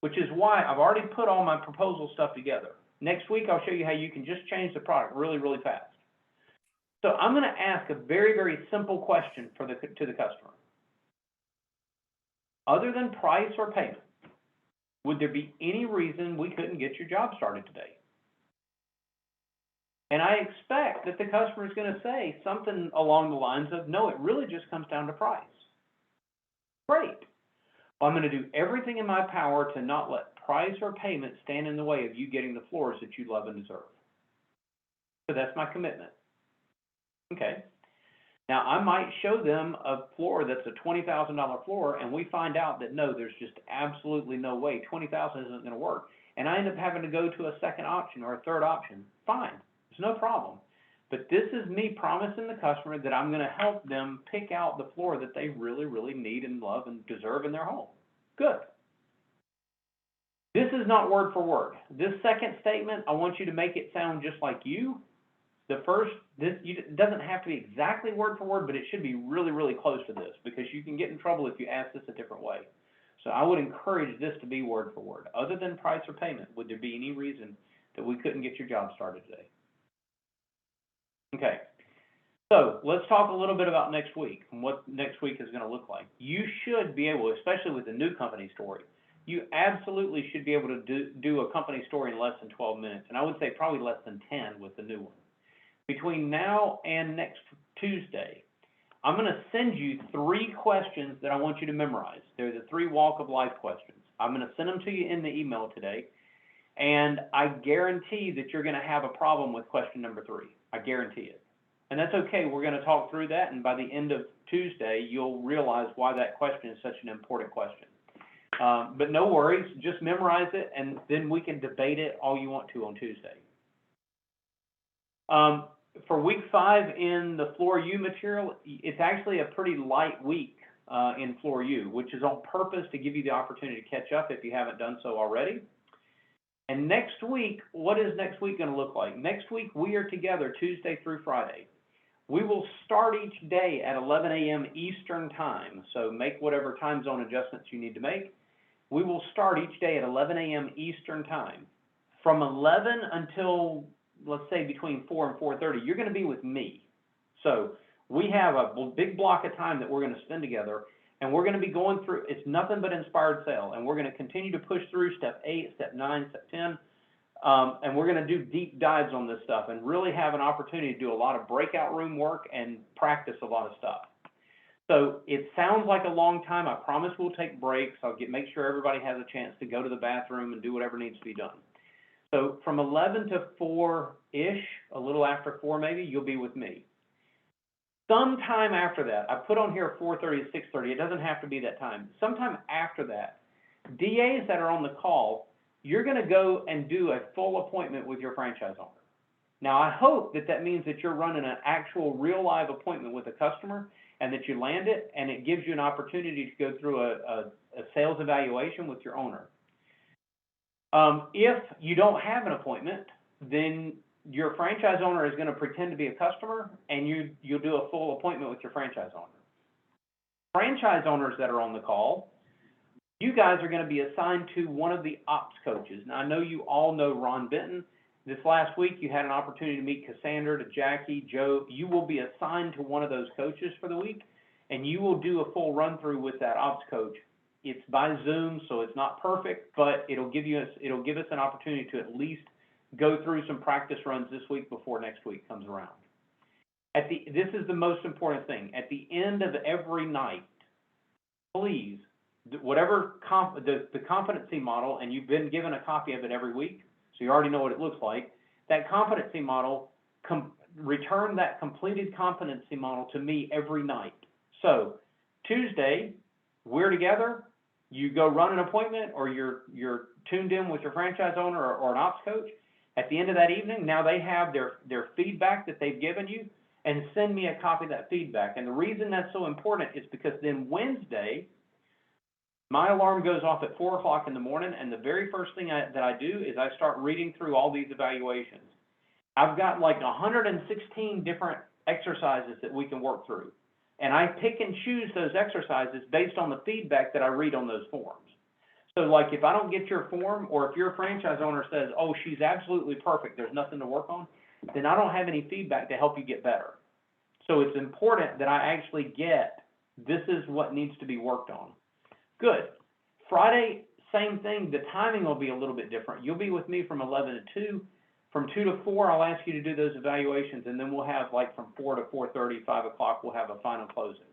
which is why I've already put all my proposal stuff together. Next week, I'll show you how you can just change the product really, really fast. So I'm going to ask a very, very simple question to the customer. Other than price or payment, would there be any reason we couldn't get your job started today? And I expect that the customer is going to say something along the lines of, no, it really just comes down to price. Great. Well, I'm going to do everything in my power to not let price or payment stand in the way of you getting the floors that you love and deserve. So that's my commitment. Okay. Now, I might show them a floor that's a $20,000 floor, and we find out that, no, there's just absolutely no way. $20,000 isn't going to work. And I end up having to go to a second option or a third option. Fine. There's no problem. But this is me promising the customer that I'm going to help them pick out the floor that they really, really need and love and deserve in their home. Good. This is not word for word. This second statement, I want you to make it sound just like you. The first, it doesn't have to be exactly word for word, but it should be really, really close to this, because you can get in trouble if you ask this a different way. So I would encourage this to be word for word. Other than price or payment, would there be any reason that we couldn't get your job started today? Okay, so let's talk a little bit about next week and what next week is going to look like. You should be able, especially with the new company story, you absolutely should be able to do a company story in less than 12 minutes, and I would say probably less than 10 with the new one. Between now and next Tuesday, I'm going to send you 3 questions that I want you to memorize. They're the 3 walk of life questions. I'm going to send them to you in the email today, and I guarantee that you're going to have a problem with question number 3. I guarantee it. And that's okay. We're going to talk through that, and by the end of Tuesday, you'll realize why that question is such an important question. But no worries, just memorize it, and then we can debate it all you want to on Tuesday. For week 5 in the Floor U material, it's actually a pretty light week in Floor U, which is on purpose to give you the opportunity to catch up if you haven't done so already. And next week, what is next week going to look like? Next week, we are together Tuesday through Friday. We will start each day at 11 a.m. Eastern time, so make whatever time zone adjustments you need to make. We will start each day at 11 a.m. Eastern time. From 11 until, let's say, between 4 and 4:30, you're going to be with me. So we have a big block of time that we're going to spend together, and we're going to be going through, it's nothing but inspired sale, and we're going to continue to push through step 8, step 9, step 10, and we're going to do deep dives on this stuff and really have an opportunity to do a lot of breakout room work and practice a lot of stuff. So it sounds like a long time. I promise we'll take breaks. I'll make sure everybody has a chance to go to the bathroom and do whatever needs to be done. So from 11 to 4-ish, a little after 4 maybe, you'll be with me. Sometime after that, I put on here 4:30 to 6:30. It doesn't have to be that time. Sometime after that, DAs that are on the call, you're going to go and do a full appointment with your franchise owner. Now, I hope that means that you're running an actual real live appointment with a customer and that you land it, and it gives you an opportunity to go through a sales evaluation with your owner. If you don't have an appointment, then your franchise owner is going to pretend to be a customer, and you'll do a full appointment with your franchise owner. Franchise owners that are on the call, you guys are going to be assigned to one of the ops coaches. Now, I know you all know Ron Benton. This last week, you had an opportunity to meet Cassandra, to Jackie, Joe. You will be assigned to one of those coaches for the week, and you will do a full run-through with that ops coach It's by Zoom, so it's not perfect, but it'll give us an opportunity to at least go through some practice runs this week before next week comes around. This is the most important thing. At the end of every night, please, whatever the competency model, and you've been given a copy of it every week, so you already know what it looks like. That competency model, return that completed competency model to me every night. So Tuesday, we're together. You go run an appointment, or you're tuned in with your franchise owner or an ops coach. At the end of that evening, now they have their feedback that they've given you, and send me a copy of that feedback. And the reason that's so important is because then Wednesday, my alarm goes off at 4 o'clock in the morning, and the very first thing that I do is I start reading through all these evaluations. I've got like 116 different exercises that we can work through. And I pick and choose those exercises based on the feedback that I read on those forms. So like if I don't get your form, or if your franchise owner says, oh, she's absolutely perfect, there's nothing to work on, then I don't have any feedback to help you get better. So it's important that I actually get, this is what needs to be worked on. Good. Friday, same thing. The timing will be a little bit different. You'll be with me from 11 to 2. From 2 to 4, I'll ask you to do those evaluations, and then we'll have like from 4 to 4:30, 5 o'clock, we'll have a final closing.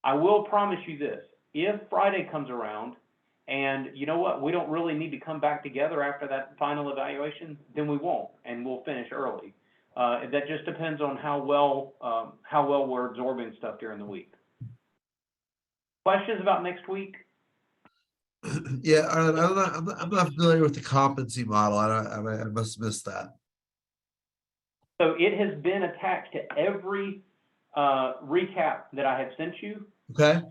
I will promise you this. If Friday comes around and you know what, we don't really need to come back together after that final evaluation, then we won't, and we'll finish early. That just depends on how well we're absorbing stuff during the week. Questions about next week? Yeah, I'm not familiar with the competency model. I must have missed that. So it has been attached to every recap that I have sent you. Okay.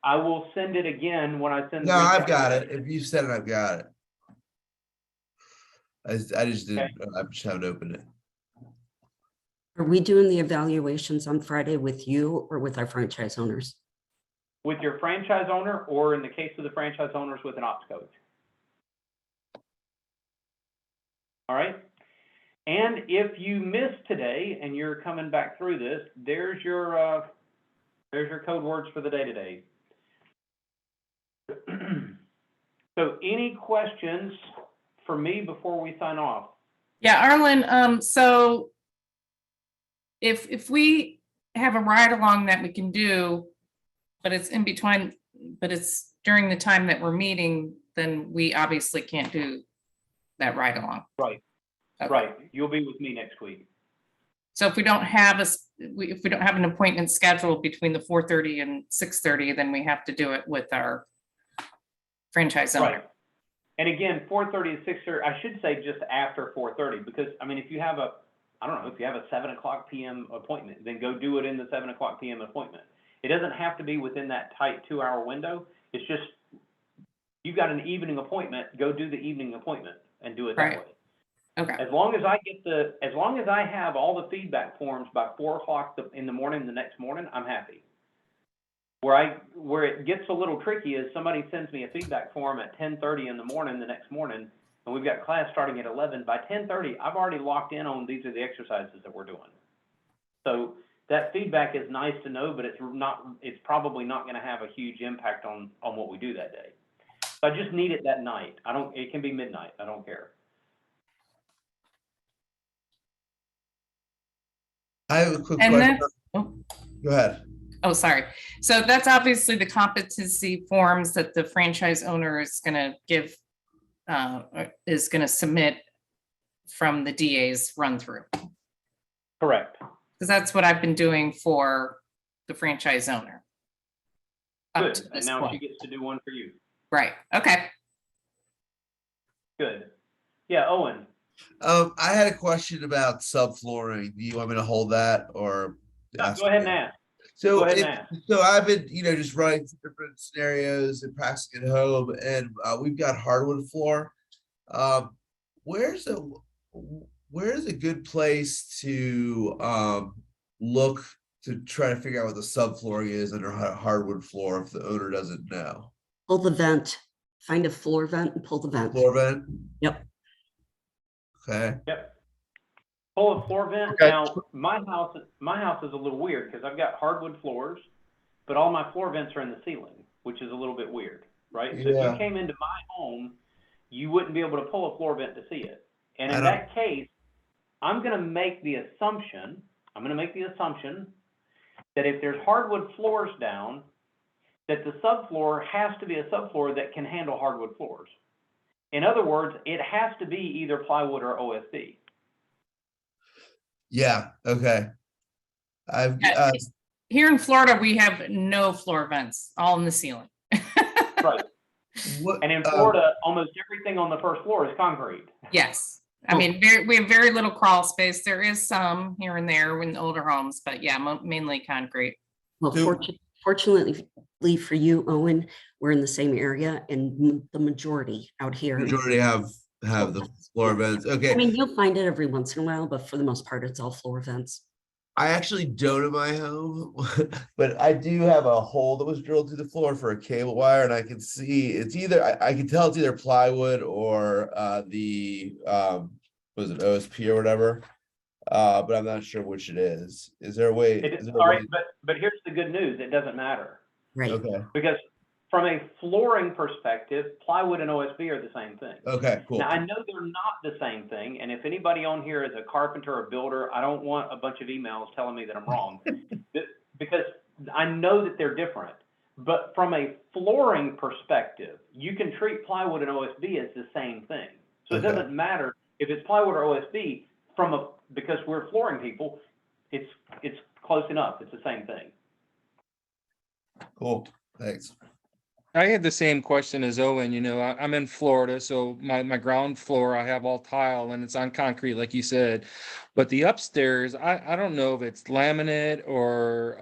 I will send it again when I send the No, recap. I've got it. If you said it, I've got it. I just didn't. I just haven't opened it. Are we doing the evaluations on Friday with you or with our franchise owners? With your franchise owner, or in the case of the franchise owners, with an ops coach. All right. And if you missed today and you're coming back through this, there's your code words for the day today. So any questions for me before we sign off? Yeah, Arlen, so if we have a ride along that we can do, but it's in between, but it's during the time that we're meeting, then we obviously can't do that ride along. Right. Okay. Right. You'll be with me next week. So if we don't have if we don't have an appointment scheduled between the 4:30 and 6:30, then we have to do it with our franchise owner. Right. And again, 4:30 to 6:30, I should say just after 4:30, because I mean, if you have if you have a 7 o'clock p.m. appointment, then go do it in the 7 o'clock p.m. appointment. It doesn't have to be within that tight 2-hour window. It's just, you've got an evening appointment, go do the evening appointment and do it that way. Okay. As long as I have all the feedback forms by 4 o'clock in the morning the next morning, I'm happy. Where it gets a little tricky is somebody sends me a feedback form at 10:30 in the morning the next morning, and we've got class starting at 11. By 10:30, I've already locked in on these are the exercises that we're doing. So that feedback is nice to know, but it's probably not going to have a huge impact on what we do that day. So I just need it that night. It can be midnight. I don't care. I have a quick question. Go ahead. Oh, sorry. So that's obviously the competency forms that the franchise owner is going to give, is going to submit from the DA's run through. Correct. Because that's what I've been doing for the franchise owner. Good. And now she gets to do one for you. Right. Okay. Good. Yeah, Owen. I had a question about subflooring. Do you want me to hold that or go ahead and ask. So, go ahead and ask. So I've been, just running different scenarios and practicing at home, and we've got hardwood floor. Where's a good place to look to try to figure out what the subflooring is under hardwood floor if the owner doesn't know? Pull the vent. Find a floor vent and pull the vent. Floor vent? Yep. Okay. Yep. Pull a floor vent. Okay. Now, my house is a little weird because I've got hardwood floors, but all my floor vents are in the ceiling. which is a little bit weird, right? So if Yeah. you came into my home, you wouldn't be able to pull a floor vent to see it. And I in don't- that case, I'm gonna make the assumption that if there's hardwood floors down, that the subfloor has to be a subfloor that can handle hardwood floors. In other words, it has to be either plywood or OSB. Yeah, okay. I've, Yeah, Here in Florida, we have no floor vents, all in the ceiling. Right. what, And in Florida, almost everything on the first floor is concrete. Yes. I Oh. mean, we have very little crawl space. There is some here and there in older homes, but yeah, mainly concrete. Well, fortunately for you, Owen, we're in the same area and the majority out here. majority have the floor vents. Okay. I mean, you'll find it every once in a while, but for the most part, it's all floor vents. I actually don't in my home, but I do have a hole that was drilled through the floor for a cable wire, and I can see it's either I can tell it's either plywood or the was it OSP or whatever. But I'm not sure which it is. Is there a way? It, is there a all way- right, but here's the good news. It doesn't matter. Right. Okay. Because from a flooring perspective, plywood and OSB are the same thing. Okay, cool. Now, I know they're not the same thing, and if anybody on here is a carpenter or builder, I don't want a bunch of emails telling me that I'm wrong. Because I know that they're different. But from a flooring perspective, you can treat plywood and OSB as the same thing. So Okay. it doesn't matter if it's plywood or OSB because we're flooring people, it's close enough. It's the same thing. Cool. Thanks. I had the same question as Owen, I'm in Florida, so my ground floor, I have all tile and it's on concrete, like you said. But the upstairs, I don't know if it's laminate or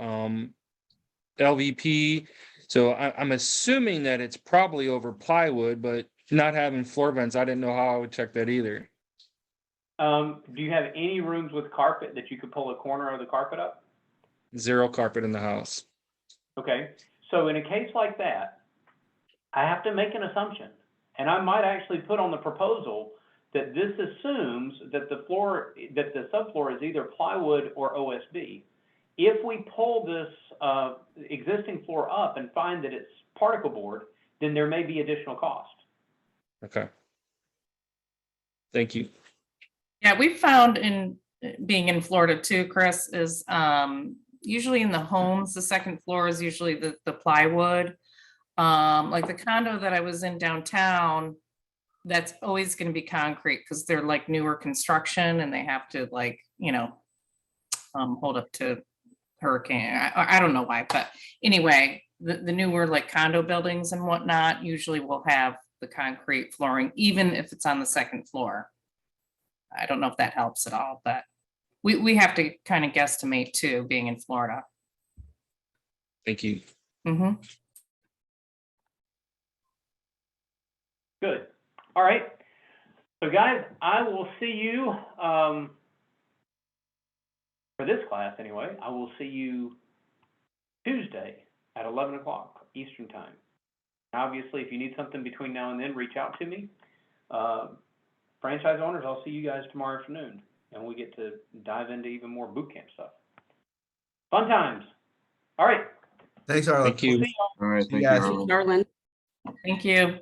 LVP. So I'm assuming that it's probably over plywood, but not having floor vents, I didn't know how I would check that either. Do you have any rooms with carpet that you could pull a corner of the carpet up? Zero carpet in the house. Okay, so in a case like that, I have to make an assumption, and I might actually put on the proposal that this assumes that the subfloor is either plywood or OSB. If we pull this existing floor up and find that it's particle board, then there may be additional cost. Okay. Thank you. Yeah, we found in being in Florida too, Chris, is usually in the homes, the second floor is usually the plywood. Like the condo that I was in downtown, that's always going to be concrete because they're like newer construction and they have to hold up to hurricane. I don't know why, but anyway, the newer like condo buildings and whatnot usually will have the concrete flooring, even if it's on the second floor. I don't know if that helps at all, but we have to kind of guesstimate too, being in Florida. Thank you. Mm-hmm. Good. All right. So guys, I will see you, for this class anyway, I will see you Tuesday at 11 o'clock Eastern time. Obviously, if you need something between now and then, reach out to me. Franchise owners, I'll see you guys tomorrow afternoon, and we get to dive into even more boot camp stuff. Fun times. All right. Thanks, Arlen. Thank you. We'll see y'all. All right, See you thank you, guys. Arlen. Darlin. Thank you.